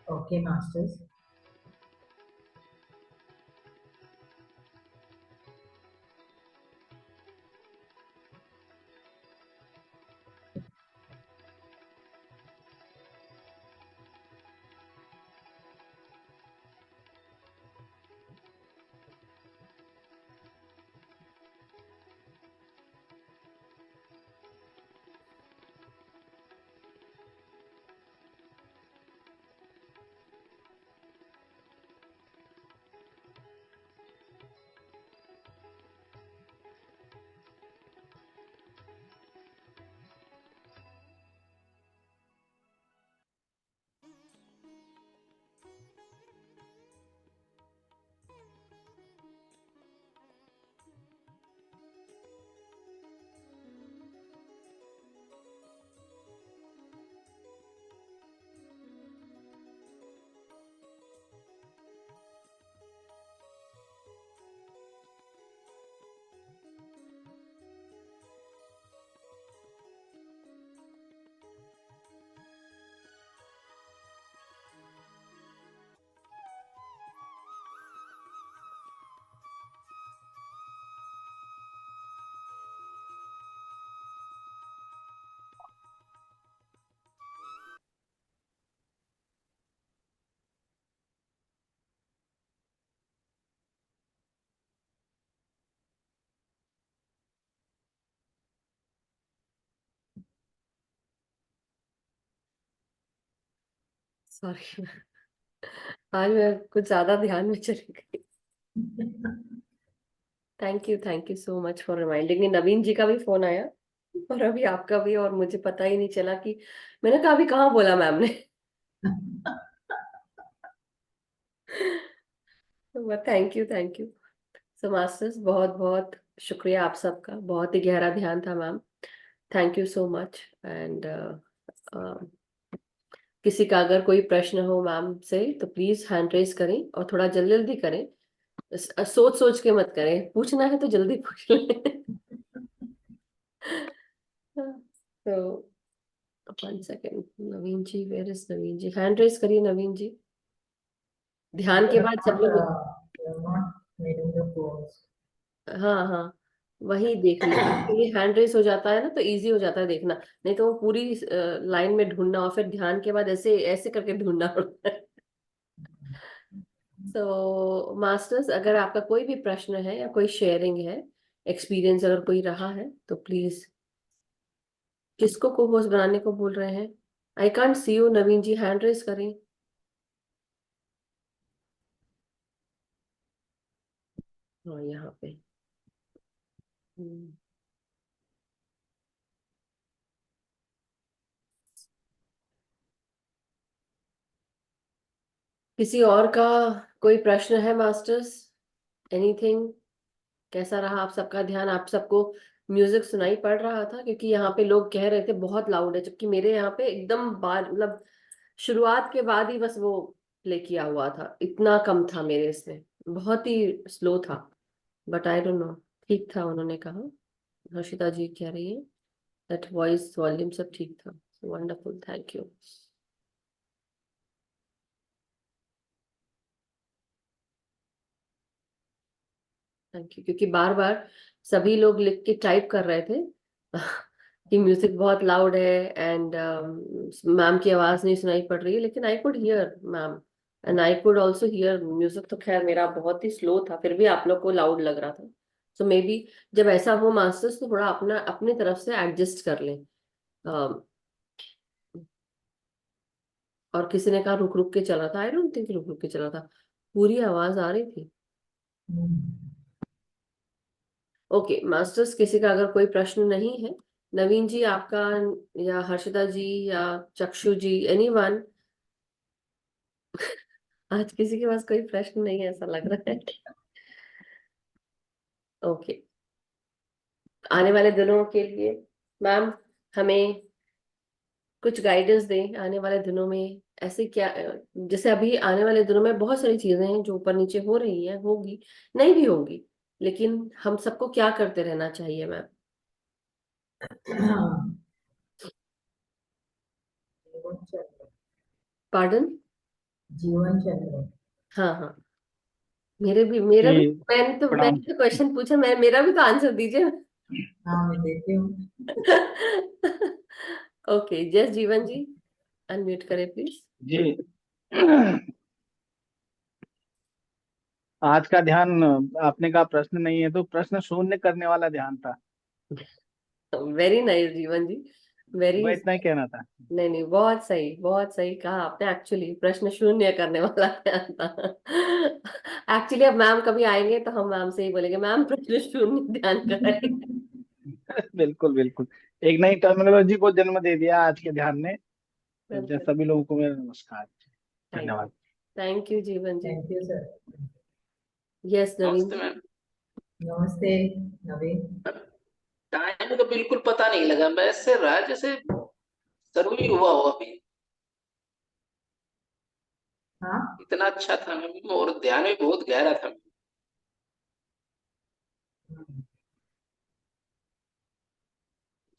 [SPEAKER 2] Okay, masters.
[SPEAKER 1] Sorry, आज मैं कुछ ज्यादा ध्यान में चली गई। Thank you so much for reminding me. Naveen ji का भी फोन आया और अभी आपका भी, और मुझे पता ही नहीं चला कि मैंने कहा अभी कहाँ बोला मैम ने। तो थैंक यू सो मास्टर्स, बहुत बहुत शुक्रिया आप सबका। बहुत ही गहरा ध्यान था ma'am. Thank you so much. And किसी का अगर कोई प्रश्न हो मैम से तो प्लीज हैंड रेज करें, और थोड़ा जल्दी जल्दी करें। सोच सोच के मत करें, पूछना है तो जल्दी पूछ लें। तो 1 second, Naveen ji, where is Naveen ji? Hand raise करिए नवीन जी। ध्यान के बाद सब लोग।
[SPEAKER 2] You're not meeting the goals.
[SPEAKER 1] हाँ हाँ, वही देख लीजिए। ये हैंड रेस हो जाता है ना तो इजी हो जाता है देखना। नहीं तो वो पूरी लाइन में ढूंढना, और फिर ध्यान के बाद ऐसे ऐसे करके ढूंढना पड़ता है। तो मास्टर्स, अगर आपका कोई भी प्रश्न है या कोई शेयरिंग है, एक्सपीरियंस अगर कोई रहा है तो प्लीज। किसको को होस्ट बनाने को बोल रहे हैं? I can't see you Naveen ji, hand raise करें। हाँ, यहाँ पे। हम्म, किसी और का कोई प्रश्न है मास्टर्स? एनीथिंग? कैसा रहा आप सबका ध्यान? आप सबको म्यूजिक सुनाई पड़ रहा था? क्योंकि यहाँ पे लोग कह रहे थे बहुत लाउड है, जबकि मेरे यहाँ पे एकदम बार मतलब शुरुआत के बाद ही बस वो प्ले किया हुआ था। इतना कम था मेरे इसमें, बहुत ही स्लो था। बट आई डोंट नो, ठीक था उन्होंने कहा। हर्षिता जी कह रही है दैट वॉइस वॉल्यूम सब ठीक था। Wonderful, thank you. Thank you, क्योंकि बार बार सभी लोग लिख के टाइप कर रहे थे कि म्यूजिक बहुत लाउड है एंड मैम की आवाज नहीं सुनाई पड़ रही है, लेकिन I could hear ma'am. And I could also here music. तो खैर मेरा बहुत ही स्लो था, फिर भी आप लोग को लाउड लग रहा था। सो मे बी जब ऐसा हो मास्टर्स, तो थोड़ा अपना अपनी तरफ से एडजस्ट कर लें। अम, और किसी ने कहा रुक रुक के चला था, आई डोंट थिंक रुक रुक के चला था, पूरी आवाज आ रही थी। ओके मास्टर्स, किसी का अगर कोई प्रश्न नहीं है, नवीन जी आपका, या हर्षिता जी, या चक्षु जी, एनीवन? आज किसी के पास कोई प्रश्न नहीं है ऐसा लग रहा है। ओके, आने वाले दिनों के लिए मैम हमें कुछ गाइडेंस दें। आने वाले दिनों में ऐसे क्या, जैसे अभी आने वाले दिनों में बहुत सारी चीजें हैं जो ऊपर नीचे हो रही हैं, होगी, नहीं भी होगी, लेकिन हम सबको क्या करते रहना चाहिए मैम?
[SPEAKER 2] जीवन चक्र।
[SPEAKER 1] पार्डन?
[SPEAKER 2] जीवन चक्र।
[SPEAKER 1] हाँ हाँ, मेरा भी
[SPEAKER 3] जी प्रणाम।
[SPEAKER 1] मैंने तो क्वेश्चन पूछा, मेरा भी तो आंसर दीजिए।
[SPEAKER 2] हाँ मैं देती हूँ।
[SPEAKER 1] ओके, जय जीवन जी, अनम्यूट करें प्लीज।
[SPEAKER 3] जी आज का ध्यान, आपने कहा प्रश्न नहीं है, तो प्रश्न शून्य करने वाला ध्यान था।
[SPEAKER 1] वेरी नाइस जीवन जी, वेरी।
[SPEAKER 3] वह इतना ही कहना था।
[SPEAKER 1] नहीं नहीं, बहुत सही कहा आपने। एक्चुअली प्रश्न शून्य करने वाला ध्यान था। एक्चुअली अब मैम कभी आएंगे तो हम मैम से ही बोलेंगे, मैम प्रश्न शून्य ध्यान कराइए।
[SPEAKER 3] बिल्कुल बिल्कुल, एक नई टर्मिनोलॉजी को जन्म दे दिया आज के ध्यान ने।
[SPEAKER 1] बिल्कुल।
[SPEAKER 3] सभी लोगों को मेरा नमस्कार।
[SPEAKER 1] थैंक यू,
[SPEAKER 3] धन्यवाद।
[SPEAKER 1] Thank you Jeevan ji.
[SPEAKER 2] Thank you sir.
[SPEAKER 1] Yes Naveen
[SPEAKER 4] नमस्ते
[SPEAKER 1] जी।
[SPEAKER 4] मैम।
[SPEAKER 2] नमस्ते नवीन।
[SPEAKER 4] टाइम का बिल्कुल पता नहीं लगा, मैं ऐसे रहा जैसे शुरू ही हुआ हो अभी।
[SPEAKER 2] हाँ।
[SPEAKER 4] इतना अच्छा था मैम, और ध्यान भी बहुत गहरा था।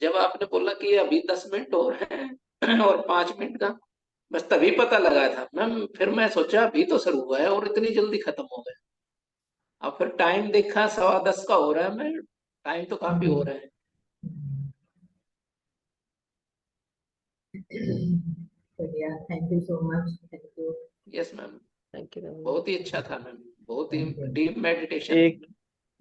[SPEAKER 4] जब आपने बोला कि अभी 10 मिनट और हैं और 5 मिनट का, बस तभी पता लगा था मैम। फिर मैं सोचा अभी तो शुरू हुआ है और इतनी जल्दी खत्म हो गया। अब फिर टाइम देखा, 10:15 का हो रहा है। मैं टाइम तो काफी हो रहा है।
[SPEAKER 2] बढ़िया, thank you so much, thank you.
[SPEAKER 4] Yes ma'am,
[SPEAKER 1] thank you Naveen ji.
[SPEAKER 4] बहुत ही अच्छा था मैम, बहुत ही
[SPEAKER 2] थैंक यू।
[SPEAKER 4] Deep meditation.
[SPEAKER 3] एक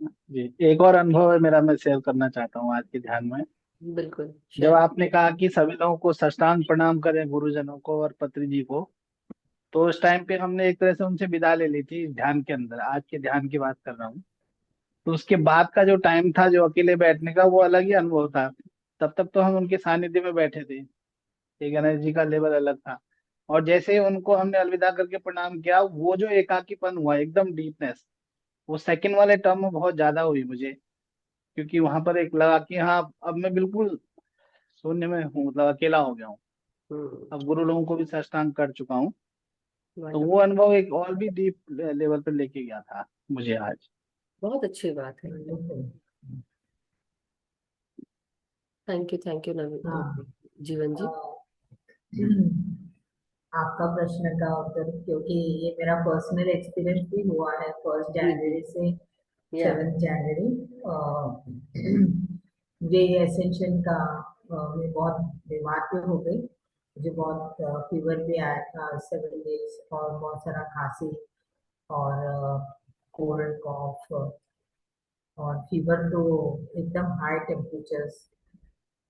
[SPEAKER 3] जी, एक और अनुभव है मेरा, मैं शेयर करना चाहता हूँ आज के ध्यान में।
[SPEAKER 1] बिल्कुल
[SPEAKER 3] जब
[SPEAKER 1] शेयर।
[SPEAKER 3] आपने कहा कि सभी लोगों को साष्टांग प्रणाम करें, गुरुजनों को और पत्री जी को, तो उस टाइम पे हमने एक तरह से उनसे विदा ले ली थी ध्यान के अंदर। आज के ध्यान की बात कर रहा हूँ। तो उसके बाद का जो टाइम था, जो अकेले बैठने का, वो अलग ही अनुभव था। तब तक तो हम उनके सानिध्य में बैठे थे, एक एनर्जी का लेवल अलग था। और जैसे ही उनको हमने अलविदा करके प्रणाम किया, वो जो एकाकीपन हुआ, एकदम डीपनेस, वो सेकंड वाले टर्म में बहुत ज्यादा हुई मुझे। क्योंकि वहां पर एक लगा कि हाँ, अब मैं बिल्कुल शून्य में हूँ, मतलब अकेला हो गया हूँ। अब गुरु लोगों को भी साष्टांग कर चुका हूँ। तो वो
[SPEAKER 1] वंडरफुल।
[SPEAKER 3] अनुभव एक और भी डीप लेवल पर लेके गया था मुझे आज।
[SPEAKER 1] बहुत अच्छी बात है। थैंक यू नवीन,
[SPEAKER 2] हाँ।
[SPEAKER 1] जीवन जी।
[SPEAKER 2] आपका प्रश्न का उत्तर, क्योंकि ये मेरा पर्सनल एक्सपीरियंस भी हुआ है, फर्स्ट
[SPEAKER 1] जी जी।
[SPEAKER 2] जनवरी से
[SPEAKER 1] या
[SPEAKER 2] 7 जनवरी। मुझे ये एसेंशन का मैं बहुत बीमार भी हो गई। मुझे बहुत फीवर भी आया था 7 डेज, और बहुत सारा खांसी और कोल्ड कॉफ, और फीवर तो एकदम हाई टेम्परेचर्स।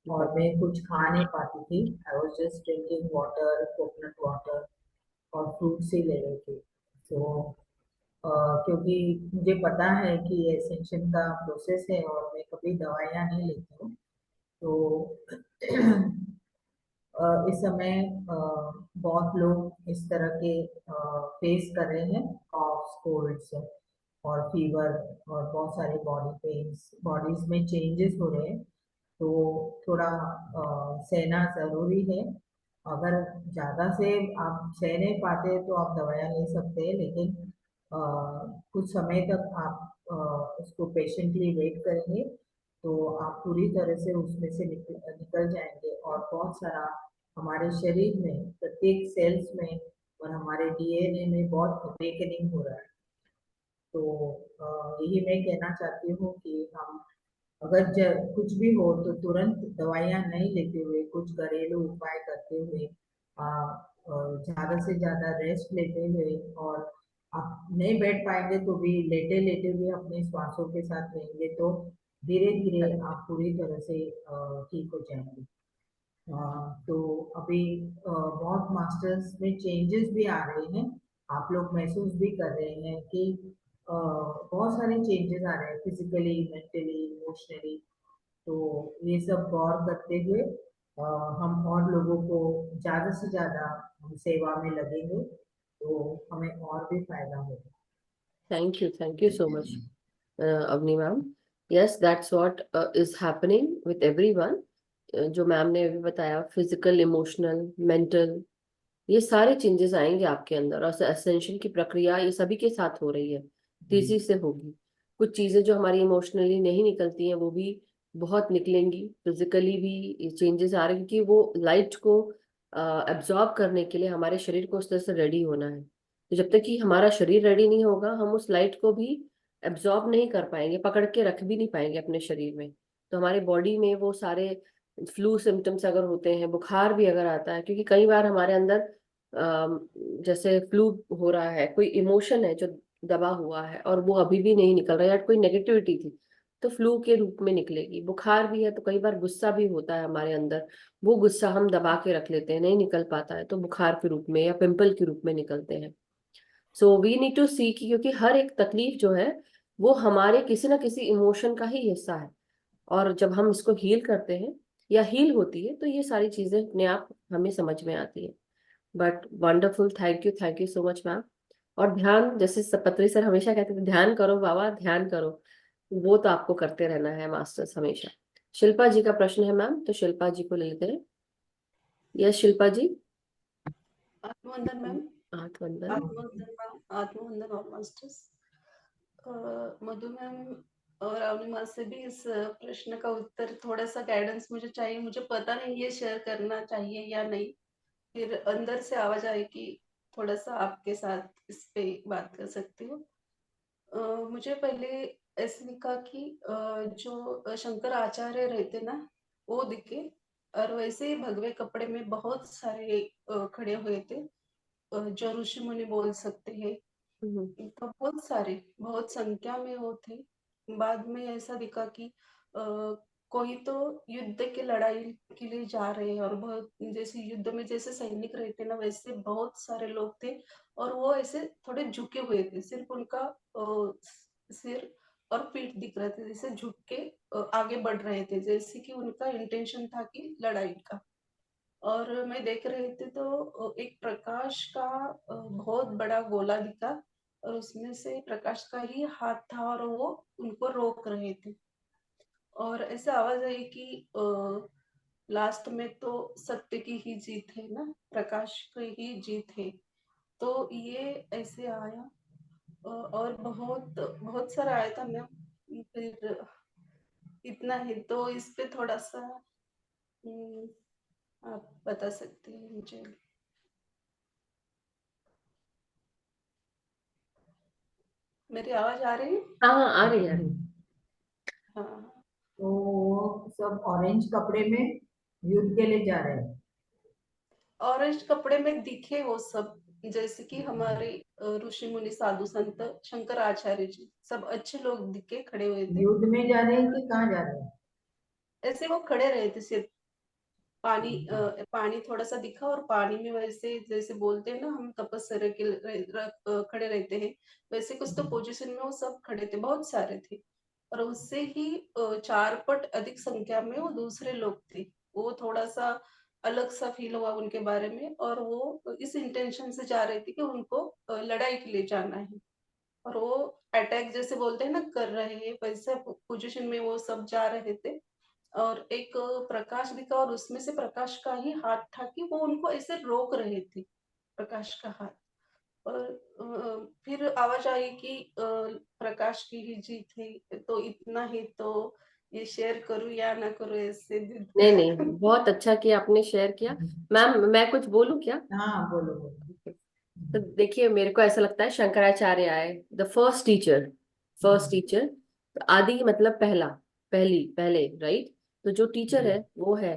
[SPEAKER 2] और मैं कुछ खा नहीं पाती थी। I was just drinking water, coconut water, और फ्रूट से ले रही थी। तो क्योंकि मुझे पता है कि ये एसेंशन का प्रोसेस है और मैं कभी दवाइयाँ नहीं लेती हूँ। तो इस समय बहुत लोग इस तरह के फेस कर रहे हैं, कॉफ्स, कोल्ड्स और फीवर, और बहुत सारे बॉडी पेन्स, बॉडीज में चेंजेस हो रहे हैं। तो थोड़ा सहना ज़रूरी है। अगर ज़्यादा से आप सह नहीं पाते तो आप दवाइयाँ ले सकते हैं, लेकिन अ, कुछ समय तक आप उसको पेशेंटली वेट करेंगे तो आप पूरी तरह से उसमें से निकल जाएंगे। और बहुत सारा हमारे शरीर में, प्रत्येक सेल्स में और हमारे डीएनए में बहुत अवेकनिंग हो रहा है। तो यही मैं कहना चाहती हूँ कि हम अगर कुछ भी हो तो तुरंत दवाइयाँ नहीं लेते हुए, कुछ घरेलू उपाय करते हुए ज्यादा से ज्यादा रेस्ट लेते हुए, और आप नहीं बैठ पाएंगे तो भी लेटे लेटे भी अपने श्वासों के साथ रहेंगे तो धीरे धीरे आप पूरी तरह से ठीक हो जाएंगे। तो अभी बहुत मास्टर्स में चेंजेस भी आ रहे हैं, आप लोग महसूस भी कर रहे हैं कि बहुत सारे चेंजेस आ रहे हैं, फिजिकली, मेंटली, इमोशनली। तो ये सब गौर करते हुए हम और लोगों को ज्यादा से ज्यादा हम सेवा में लगेंगे तो हमें और भी फायदा होगा।
[SPEAKER 1] Thank you so much, Avni ma'am. Yes, that's what is happening with everyone. जो मैम ने अभी बताया, फिजिकल, इमोशनल, मेंटल, ये सारे चेंजेस आएंगे आपके अंदर, और असेंशन की प्रक्रिया ये सभी के साथ हो रही है, तेजी से होगी। कुछ चीजें जो हमारी इमोशनली नहीं निकलती हैं वो भी बहुत निकलेंगी, फिजिकली भी चेंजेस आ रहे हैं, क्योंकि वो लाइट को एब्जॉर्ब करने के लिए हमारे शरीर को उस तरह से रेडी होना है। तो जब तक कि हमारा शरीर रेडी नहीं होगा, हम उस लाइट को भी एब्जॉर्ब नहीं कर पाएंगे, पकड़ के रख भी नहीं पाएंगे अपने शरीर में। तो हमारे बॉडी में वो सारे फ्लू सिम्टम्स अगर होते हैं, बुखार भी अगर आता है, क्योंकि कई बार हमारे अंदर जैसे फ्लू हो रहा है, कोई इमोशन है जो दबा हुआ है और वो अभी भी नहीं निकल रहा है, या कोई नेगेटिविटी थी तो फ्लू के रूप में निकलेगी। बुखार भी है तो कई बार गुस्सा भी होता है हमारे अंदर, वो गुस्सा हम दबा के रख लेते हैं, नहीं निकल पाता है तो बुखार के रूप में या पिंपल के रूप में निकलते हैं। सो वी नीड टू सी, क्योंकि हर एक तकलीफ जो है वो हमारे किसी ना किसी इमोशन का ही हिस्सा है, और जब हम इसको हील करते हैं या हील होती है तो ये सारी चीजें अपने आप हमें समझ में आती है। But wonderful, thank you so much ma'am. और ध्यान, जैसे पत्री सर हमेशा कहते थे, ध्यान करो बाबा, ध्यान करो, वो तो आपको करते रहना है मास्टर्स हमेशा। शिल्पा जी का प्रश्न है मैम, तो शिल्पा जी को ले लेते हैं। यस शिल्पा जी।
[SPEAKER 5] आत्मवंदन मैम।
[SPEAKER 1] आत्मवंदन।
[SPEAKER 5] आत्मवंदन मैम। आत्मवंदन और मास्टर्स। मधु मैम और अवनिमा से भी इस प्रश्न का उत्तर, थोड़ा सा गाइडेंस मुझे चाहिए। मुझे पता नहीं ये शेयर करना चाहिए या नहीं, फिर अंदर से आवाज आई कि थोड़ा सा आपके साथ इस पे बात कर सकती हूँ। मुझे पहले ऐसे दिखा कि जो शंकर आचार्य रहते ना, वो दिखे, और वैसे ही भगवे कपड़े में बहुत सारे खड़े हुए थे, जो ऋषि मुनि बोल सकते हैं। तो बहुत संख्या में वो थे। बाद में ऐसा दिखा कि कोई तो युद्ध की लड़ाई के लिए जा रहे हैं, और बहुत जैसे युद्ध में जैसे सैनिक रहते ना, वैसे बहुत सारे लोग थे, और वो ऐसे थोड़े झुके हुए थे, सिर्फ उनका सिर और पीठ दिख रहे थे, जैसे झुक के आगे बढ़ रहे थे, जैसे कि उनका इंटेंशन था कि लड़ाई का। और मैं देख रही थी तो एक प्रकाश का बहुत बड़ा गोला दिखा, और उसमें से प्रकाश का ही हाथ था, और वो उनको रोक रहे थे। और ऐसा आवाज आई कि लास्ट में तो सत्य की ही जीत है ना, प्रकाश की ही जीत है। तो ये ऐसे आया, और बहुत बहुत सारा आया था मैम। फिर इतना ही, तो इस पे थोड़ा सा आप बता सकते हैं मुझे। मेरी आवाज आ रही है?
[SPEAKER 1] हाँ हाँ, आ रही, आ रही।
[SPEAKER 5] हाँ।
[SPEAKER 2] तो वो सब ऑरेंज कपड़े में युद्ध के लिए जा रहे हैं।
[SPEAKER 5] ऑरेंज कपड़े में दिखे वो सब, जैसे कि हमारे ऋषि मुनि, साधु संत, शंकराचार्य जी, सब अच्छे लोग दिखे, खड़े हुए थे।
[SPEAKER 2] युद्ध में जा रहे हैं कि कहाँ जा रहे हैं?
[SPEAKER 5] ऐसे वो खड़े रहे थे, सिर्फ पानी थोड़ा सा दिखा, और पानी में वैसे जैसे बोलते हैं ना हम तपस्या के खड़े रहते हैं, वैसे कुछ तो पोजीशन में वो सब खड़े थे, बहुत सारे थे। और उससे ही 4 पट अधिक संख्या में वो दूसरे लोग थे। वो थोड़ा सा अलग सा फील हुआ उनके बारे में, और वो इस इंटेंशन से जा रहे थे कि उनको लड़ाई के लिए जाना है, और वो अटैक जैसे बोलते हैं ना कर रहे हैं, वैसे पोजीशन में वो सब जा रहे थे। और एक प्रकाश दिखा, और उसमें से प्रकाश का ही हाथ था कि वो उनको ऐसे रोक रहे थे, प्रकाश का हाथ। और फिर आवाज आई कि प्रकाश की ही जीत है। तो इतना ही, तो ये शेयर करूं या ना करूं, ऐसे
[SPEAKER 1] नहीं नहीं, बहुत अच्छा किया आपने शेयर किया। मैम मैं कुछ बोलूं क्या?
[SPEAKER 2] हाँ बोलो बोलो।
[SPEAKER 1] तो देखिए, मेरे को ऐसा लगता है शंकराचार्य आए, the first teacher, first teacher. तो आदि मतलब पहला, पहले, राइट। तो जो टीचर है वो है,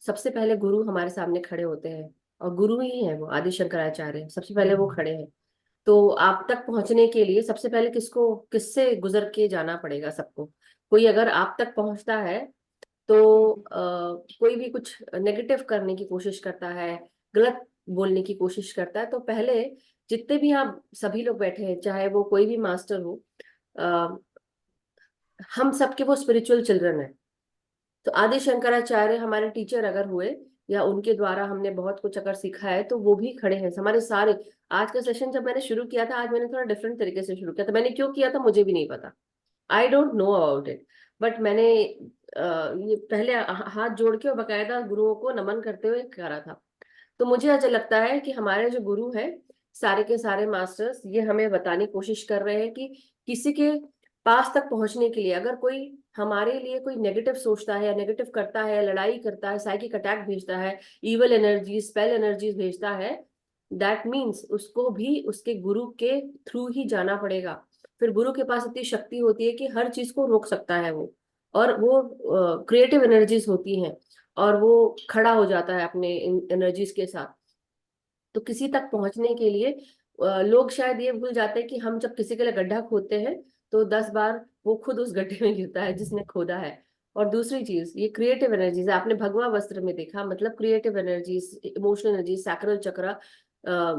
[SPEAKER 1] सबसे पहले गुरु हमारे सामने खड़े होते हैं, और गुरु ही है वो, आदि शंकराचार्य सबसे पहले वो खड़े हैं। तो आप तक पहुंचने के लिए सबसे पहले किससे गुजर के जाना पड़ेगा सबको। कोई अगर आप तक पहुंचता है तो कोई भी कुछ नेगेटिव करने की कोशिश करता है, गलत बोलने की कोशिश करता है, तो पहले जितने भी आप सभी लोग बैठे हैं, चाहे वो कोई भी मास्टर हो, हम सबके वो स्पिरिचुअल चिल्ड्रन है। तो आदि शंकराचार्य हमारे टीचर अगर हुए, या उनके द्वारा हमने बहुत कुछ अगर सीखा है, तो वो भी खड़े हैं हमारे सारे। आज का सेशन जब मैंने शुरू किया था, आज मैंने थोड़ा डिफरेंट तरीके से शुरू किया था। मैंने क्यों किया था मुझे भी नहीं पता, I don't know about it, but मैंने ये पहले हाथ जोड़ के और बकायदा गुरुओं को नमन करते हुए करा था। तो मुझे ऐसा लगता है कि हमारे जो गुरु हैं, सारे के सारे मास्टर्स, ये हमें बताने की कोशिश कर रहे हैं कि किसी के पास तक पहुंचने के लिए अगर कोई हमारे लिए कोई नेगेटिव सोचता है या नेगेटिव करता है, लड़ाई करता है, साइकिक अटैक भेजता है, इवल एनर्जी, स्पेल एनर्जीज भेजता है, दैट मीन्स उसको भी उसके गुरु के थ्रू ही जाना पड़ेगा। फिर गुरु के पास इतनी शक्ति होती है कि हर चीज को रोक सकता है वो, और वो क्रिएटिव एनर्जीज होती हैं, और वो खड़ा हो जाता है अपने एनर्जीज के साथ। तो किसी तक पहुंचने के लिए लोग शायद ये भूल जाते हैं कि हम जब किसी के लिए गड्ढा खोदते हैं तो 10 बार वो खुद उस गड्ढे में गिरता है जिसने खोदा है। और दूसरी चीज, ये क्रिएटिव एनर्जीज आपने भगवा वस्त्र में देखा, मतलब creative energies, emotional energy, sacral चक्र।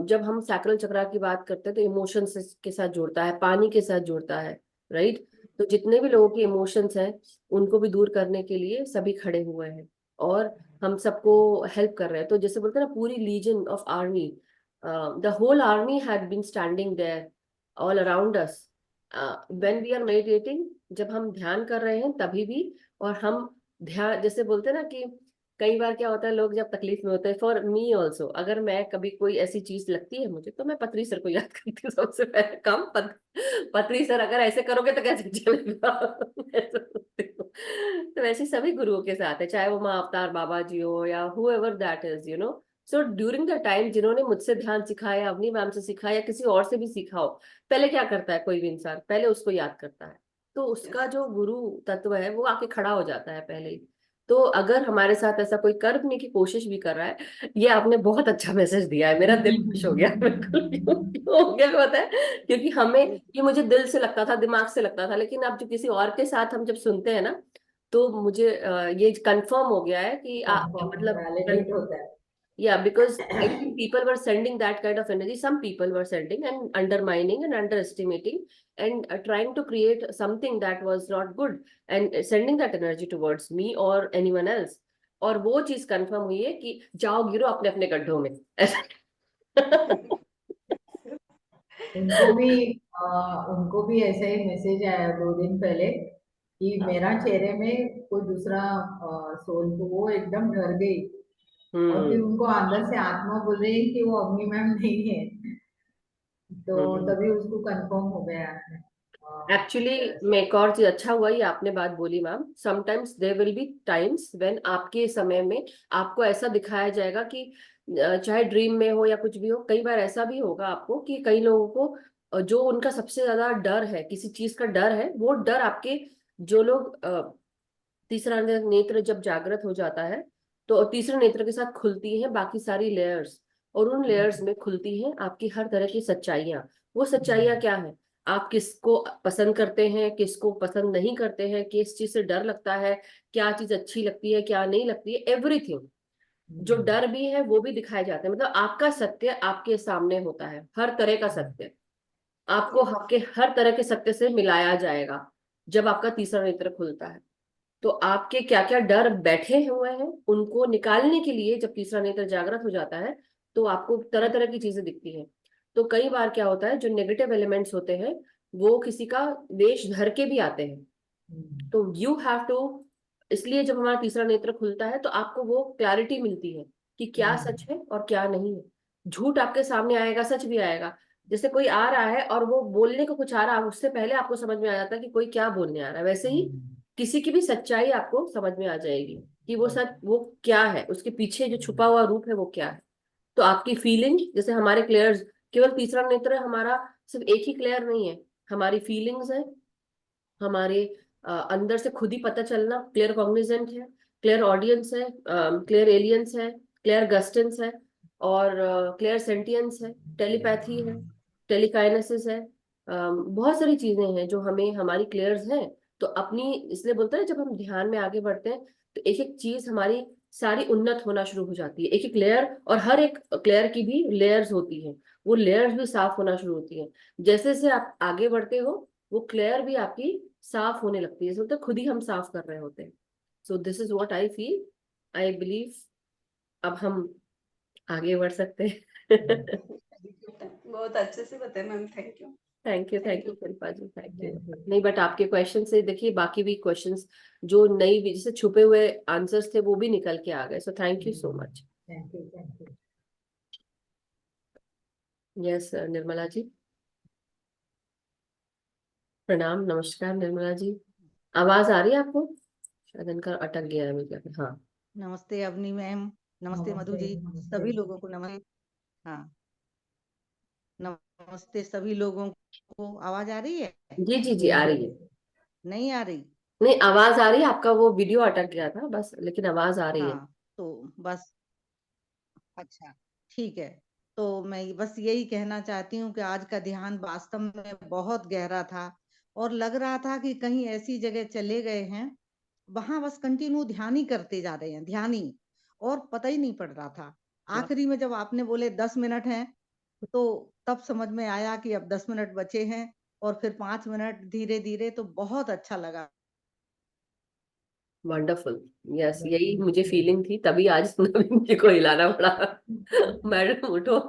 [SPEAKER 1] जब हम सैक्रल चक्र की बात करते हैं तो इमोशंस के साथ जुड़ता है, पानी के साथ जुड़ता है, राइट। तो जितने भी लोगों के इमोशंस हैं उनको भी दूर करने के लिए सभी खड़े हुए हैं, और हम सबको हेल्प कर रहे हैं। तो जैसे बोलते हैं ना, पूरी legion of army, the whole army had been standing there all around us when we are meditating. जब हम ध्यान कर रहे हैं तभी भी, और हम ध्यान, जैसे बोलते हैं ना कि कई बार क्या होता है, लोग जब तकलीफ में होते हैं, फॉर मी ऑल्सो, अगर मैं कभी कोई ऐसी चीज लगती है मुझे, तो मैं पत्री सर को याद करती हूँ सबसे पहले काम। पत्री सर अगर ऐसे करोगे तो कैसे चलेगा। ऐसे बोलती हूँ। तो वैसे सभी गुरुओं के साथ है, चाहे वो माँ अवतार बाबा जी हो या whoever that is, you know. So during the time जिन्होंने मुझसे ध्यान सिखाया, अवनी मैम से सीखा, या किसी और से भी सीखा हो, पहले क्या करता है कोई भी इंसान, पहले उसको याद करता है। तो उसका जो गुरु तत्व है वो आके खड़ा हो जाता है पहले ही। तो अगर हमारे साथ ऐसा कोई करने की कोशिश भी कर रहा है, ये आपने बहुत अच्छा मैसेज दिया है, मेरा दिल खुश हो गया। बिल्कुल, क्यों हो गया पता है, क्योंकि हमें ये, मुझे दिल से लगता था, दिमाग से लगता था, लेकिन अब जो किसी और के साथ हम जब सुनते हैं ना, तो मुझे ये कंफर्म हो गया है कि मतलब
[SPEAKER 2] वैलिडेट होता है।
[SPEAKER 1] yeah, because I think people were sending that kind of energy. Some people were sending and undermining and underestimating and trying to create something that was not good and sending that energy towards me or anyone else. और वो चीज confirm हुई है कि जाओ गिरो अपने अपने गड्ढों में।
[SPEAKER 2] उनको भी ऐसा ही मैसेज आया 2 दिन पहले कि मेरा चेहरे में कोई दूसरा सोल, तो वो एकदम डर गई। और फिर उनको अंदर से आत्मा बोल रही है कि वो अग्नि मैम नहीं है। तो तभी उसको कंफर्म हो गया।
[SPEAKER 1] एक्चुअली मैं एक और चीज, अच्छा हुआ ये आपने बात बोली ma'am. Sometimes there will be times when आपके समय में आपको ऐसा दिखाया जाएगा कि चाहे ड्रीम में हो या कुछ भी हो, कई बार ऐसा भी होगा आपको कि कई लोगों को जो उनका सबसे ज्यादा डर है, किसी चीज का डर है, वो डर आपके, जो लोग तीसरा नेत्र जब जागृत हो जाता है तो तीसरे नेत्र के साथ खुलती है बाकी सारी लेयर्स, और उन लेयर्स में खुलती हैं आपकी हर तरह की सच्चाइयाँ। वो सच्चाइयाँ क्या है, आप किसको पसंद करते हैं, किसको पसंद नहीं करते हैं, किस चीज से डर लगता है, क्या चीज अच्छी लगती है, क्या नहीं लगती है, एवरीथिंग। जो डर भी है वो भी दिखाए जाते हैं, मतलब आपका सत्य आपके सामने होता है, हर तरह का सत्य आपको आपके हर तरह के सत्य से मिलाया जाएगा जब आपका तीसरा नेत्र खुलता है। तो आपके क्या क्या डर बैठे हुए हैं उनको निकालने के लिए जब तीसरा नेत्र जागृत हो जाता है, तो आपको तरह तरह की चीजें दिखती हैं। तो कई बार क्या होता है, जो नेगेटिव एलिमेंट्स होते हैं वो किसी का वेश धर के भी आते हैं। तो यू हैव टू, इसलिए जब हमारा तीसरा नेत्र खुलता है तो आपको वो क्लैरिटी मिलती है कि क्या सच है और क्या नहीं है। झूठ आपके सामने आएगा, सच भी आएगा। जैसे कोई आ रहा है और वो बोलने को कुछ आ रहा है, उससे पहले आपको समझ में आ जाता है कि कोई क्या बोलने आ रहा है, वैसे ही किसी की भी सच्चाई आपको समझ में आ जाएगी कि वो सच, वो क्या है, उसके पीछे जो छुपा हुआ रूप है वो क्या है। तो आपकी फीलिंग, जैसे हमारे क्लेयर्स, केवल तीसरा नेत्र हमारा सिर्फ एक ही क्लेयर नहीं है, हमारी फीलिंग्स है, हमारे अंदर से खुद ही पता चलना, क्लियर कॉग्निजेंट है, क्लियर ऑडियंस है, क्लियर एलियंस है, क्लियर गस्टेंस है। और क्लियर सेंटियंस है, टेलीपैथी है, टेलीकाइनेसिस है, बहुत सारी चीजें हैं जो हमें हमारी क्लियर्स हैं। तो अपनी, इसलिए बोलते हैं जब हम ध्यान में आगे बढ़ते हैं तो एक एक चीज हमारी सारी उन्नत होना शुरू हो जाती है, एक एक लेयर, और हर एक क्लेयर की भी लेयर्स होती हैं, वो लेयर्स भी साफ होना शुरू होती हैं। जैसे जैसे आप आगे बढ़ते हो वो क्लेयर भी आपकी साफ होने लगती है, तो खुद ही हम साफ कर रहे होते हैं। So this is what I feel, I believe. अब हम आगे बढ़ सकते हैं।
[SPEAKER 5] बहुत अच्छे से बताया ma'am, thank you.
[SPEAKER 1] Thank you
[SPEAKER 5] Thank you.
[SPEAKER 1] Shilpa ji, thank you.
[SPEAKER 2] Thank you.
[SPEAKER 1] नहीं, बट आपके क्वेश्चन से देखिए बाकी भी क्वेश्चंस जो नई जैसे छुपे हुए आंसर्स थे वो भी निकल के आ गए, so thank you so much.
[SPEAKER 2] Thank you. Thank you.
[SPEAKER 1] Yes Nirmala ji, प्रणाम, नमस्कार निर्मला जी। आवाज आ रही है आपको? शायद इनका अटक गया है मुझे। हाँ
[SPEAKER 6] नमस्ते अवनी मैम, नमस्ते मधु जी,
[SPEAKER 2] नमस्ते।
[SPEAKER 6] सभी लोगों को नमस्ते। हाँ, नमस्ते सभी लोगों को। आवाज आ रही है?
[SPEAKER 1] जी जी जी, आ रही है।
[SPEAKER 6] नहीं आ रही?
[SPEAKER 1] नहीं, आवाज आ रही है, आपका वो वीडियो अटक गया था बस, लेकिन आवाज आ रही है।
[SPEAKER 6] हाँ, तो बस अच्छा, ठीक है। तो मैं बस यही कहना चाहती हूँ कि आज का ध्यान वास्तव में बहुत गहरा था, और लग रहा था कि कहीं ऐसी जगह चले गए हैं, वहां बस कंटिन्यू ध्यान ही करते जा रहे हैं, ध्यान ही, और पता ही नहीं पड़ रहा था। आखिरी में जब आपने बोले 10 मिनट हैं, तो तब समझ में आया कि अब 10 मिनट बचे हैं, और फिर 5 मिनट धीरे धीरे, तो बहुत अच्छा लगा।
[SPEAKER 1] वंडरफुल। यस, यही मुझे फीलिंग थी, तभी आज नवीन जी को हिलाना पड़ा। मैडम उठो।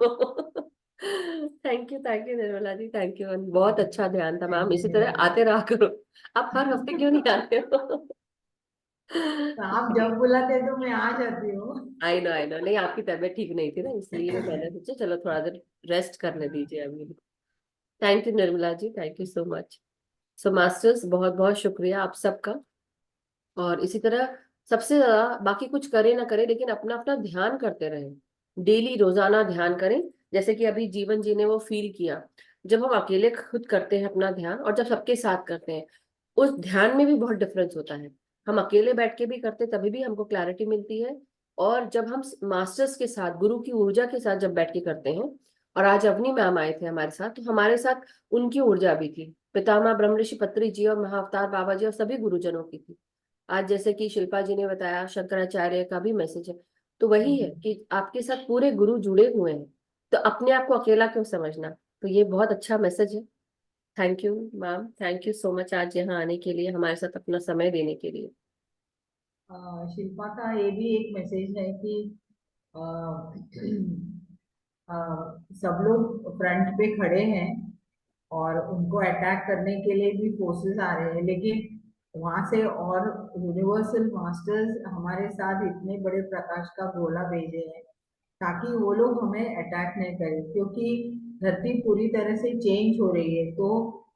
[SPEAKER 1] Thank you Nirmala ji, thank you. बहुत अच्छा ध्यान था मैम, इसी तरह आते रहा करो। आप हर हफ्ते क्यों नहीं आते हो?
[SPEAKER 2] तो आप जब बुलाते तो मैं आ जाती हूँ।
[SPEAKER 1] आई नो, नहीं आपकी तबीयत ठीक नहीं थी ना, इसलिए मैंने सोचा चलो थोड़ा देर रेस्ट करने दीजिए अभी। Thank you Nirmala ji, thank you so much. So masters, बहुत बहुत शुक्रिया आप सबका। और इसी तरह सबसे ज्यादा बाकी कुछ करे ना करे, लेकिन अपना अपना ध्यान करते रहें, डेली रोजाना ध्यान करें। जैसे कि अभी जीवन जी ने वो फील किया, जब हम अकेले खुद करते हैं अपना ध्यान और जब सबके साथ करते हैं, उस ध्यान में भी बहुत डिफरेंस होता है। हम अकेले बैठ के भी करते तभी भी हमको क्लैरिटी मिलती है, और जब हम मास्टर्स के साथ, गुरु की ऊर्जा के साथ जब बैठ के करते हैं, और आज अवनी मैम आए थे हमारे साथ, तो हमारे साथ उनकी ऊर्जा भी थी, पितामह ब्रह्मऋषि पत्री जी और महाअवतार बाबा जी और सभी गुरुजनों की थी। आज जैसे कि शिल्पा जी ने बताया, शंकराचार्य का भी मैसेज है, तो वही है कि आपके साथ पूरे गुरु जुड़े हुए हैं, तो अपने आप को अकेला क्यों समझना। तो ये बहुत अच्छा मैसेज है। Thank you ma'am, thank you so much आज यहाँ आने के लिए, हमारे साथ अपना समय देने के लिए।
[SPEAKER 2] शिल्पा का ये भी एक मैसेज है कि अ, अ, सब लोग फ्रंट पे खड़े हैं और उनको अटैक करने के लिए भी फोर्सेस आ रहे हैं, लेकिन वहां से और यूनिवर्सल मास्टर्स हमारे साथ इतने बड़े प्रकाश का गोला भेजे हैं ताकि वो लोग हमें अटैक नहीं करें, क्योंकि धरती पूरी तरह से चेंज हो रही है। तो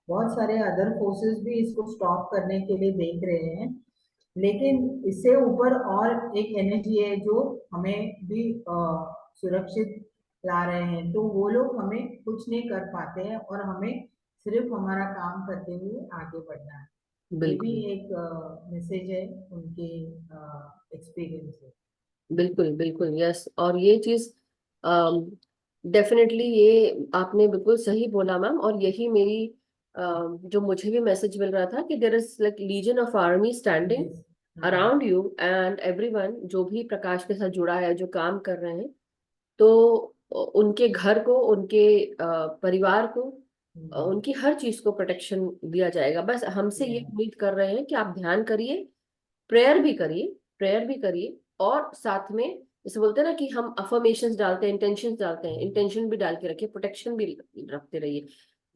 [SPEAKER 2] बहुत सारे अदर फोर्सेस भी इसको स्टॉप करने के लिए देख रहे हैं, लेकिन इससे ऊपर और एक एनर्जी है जो हमें भी सुरक्षित ला रहे हैं। तो वो लोग हमें कुछ नहीं कर पाते हैं और हमें सिर्फ हमारा काम करते हुए आगे बढ़ना है। ये भी
[SPEAKER 1] बिल्कुल
[SPEAKER 2] एक मैसेज है उनके एक्सपीरियंस से।
[SPEAKER 1] बिल्कुल बिल्कुल, यस। और ये चीज डेफिनेटली, ये आपने बिल्कुल सही बोला मैम, और यही मेरी जो मुझे भी मैसेज मिल रहा था कि there is like legion of army standing around you and everyone, जो भी प्रकाश के साथ जुड़ा है, जो काम कर रहे हैं, तो उनके घर को, उनके परिवार को, उनकी हर चीज को प्रोटेक्शन दिया जाएगा। बस हमसे ये उम्मीद कर रहे हैं कि आप ध्यान करिए, प्रेयर भी करिए, प्रेयर भी करिए, और साथ में जैसे बोलते हैं ना कि हम अफर्मेशंस डालते हैं, इंटेंशंस डालते हैं, इंटेंशन भी डाल के रखिए, प्रोटेक्शन भी रखते रहिए।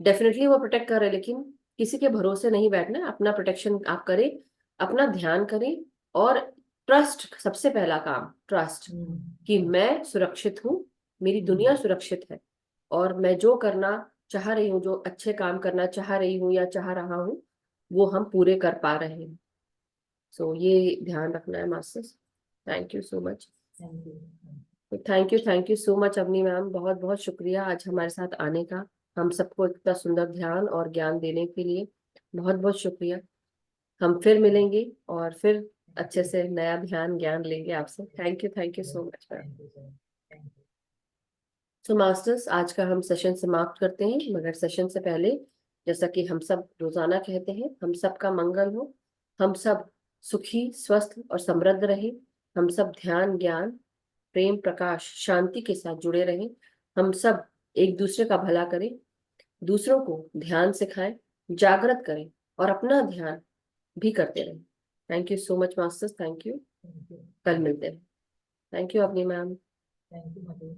[SPEAKER 1] डेफिनेटली वो प्रोटेक्ट कर रहे हैं, लेकिन किसी के भरोसे नहीं बैठना है, अपना प्रोटेक्शन आप करें, अपना ध्यान करें, और ट्रस्ट, सबसे पहला काम ट्रस्ट, कि मैं सुरक्षित हूँ, मेरी दुनिया सुरक्षित है, और मैं जो करना चाह रही हूँ, जो अच्छे काम करना चाह रही हूँ या चाह रहा हूँ, वो हम पूरे कर पा रहे हैं। सो ये ध्यान रखना है masters. Thank you so much.
[SPEAKER 2] Thank you.
[SPEAKER 1] Thank you so much Avni ma'am, बहुत बहुत शुक्रिया आज हमारे साथ आने का, हम सबको इतना सुंदर ध्यान और ज्ञान देने के लिए बहुत बहुत शुक्रिया। हम फिर मिलेंगे और फिर अच्छे से नया ध्यान ज्ञान लेंगे आपसे। Thank you so much ma'am.
[SPEAKER 2] Thank you sir. Thank you.
[SPEAKER 1] तो मास्टर्स, आज का हम सेशन समाप्त करते हैं, मगर सेशन से पहले जैसा कि हम सब रोजाना कहते हैं, हम सब का मंगल हो, हम सब सुखी, स्वस्थ और समृद्ध रहे, हम सब ध्यान, ज्ञान, प्रेम, प्रकाश, शांति के साथ जुड़े रहें, हम सब एक दूसरे का भला करें, दूसरों को ध्यान सिखाएं, जागृत करें और अपना ध्यान भी करते रहें। Thank you so much masters, thank you.
[SPEAKER 2] Thank you.
[SPEAKER 1] कल मिलते हैं। थैंक यू अपनी मैम।
[SPEAKER 2] Thank you Madhu.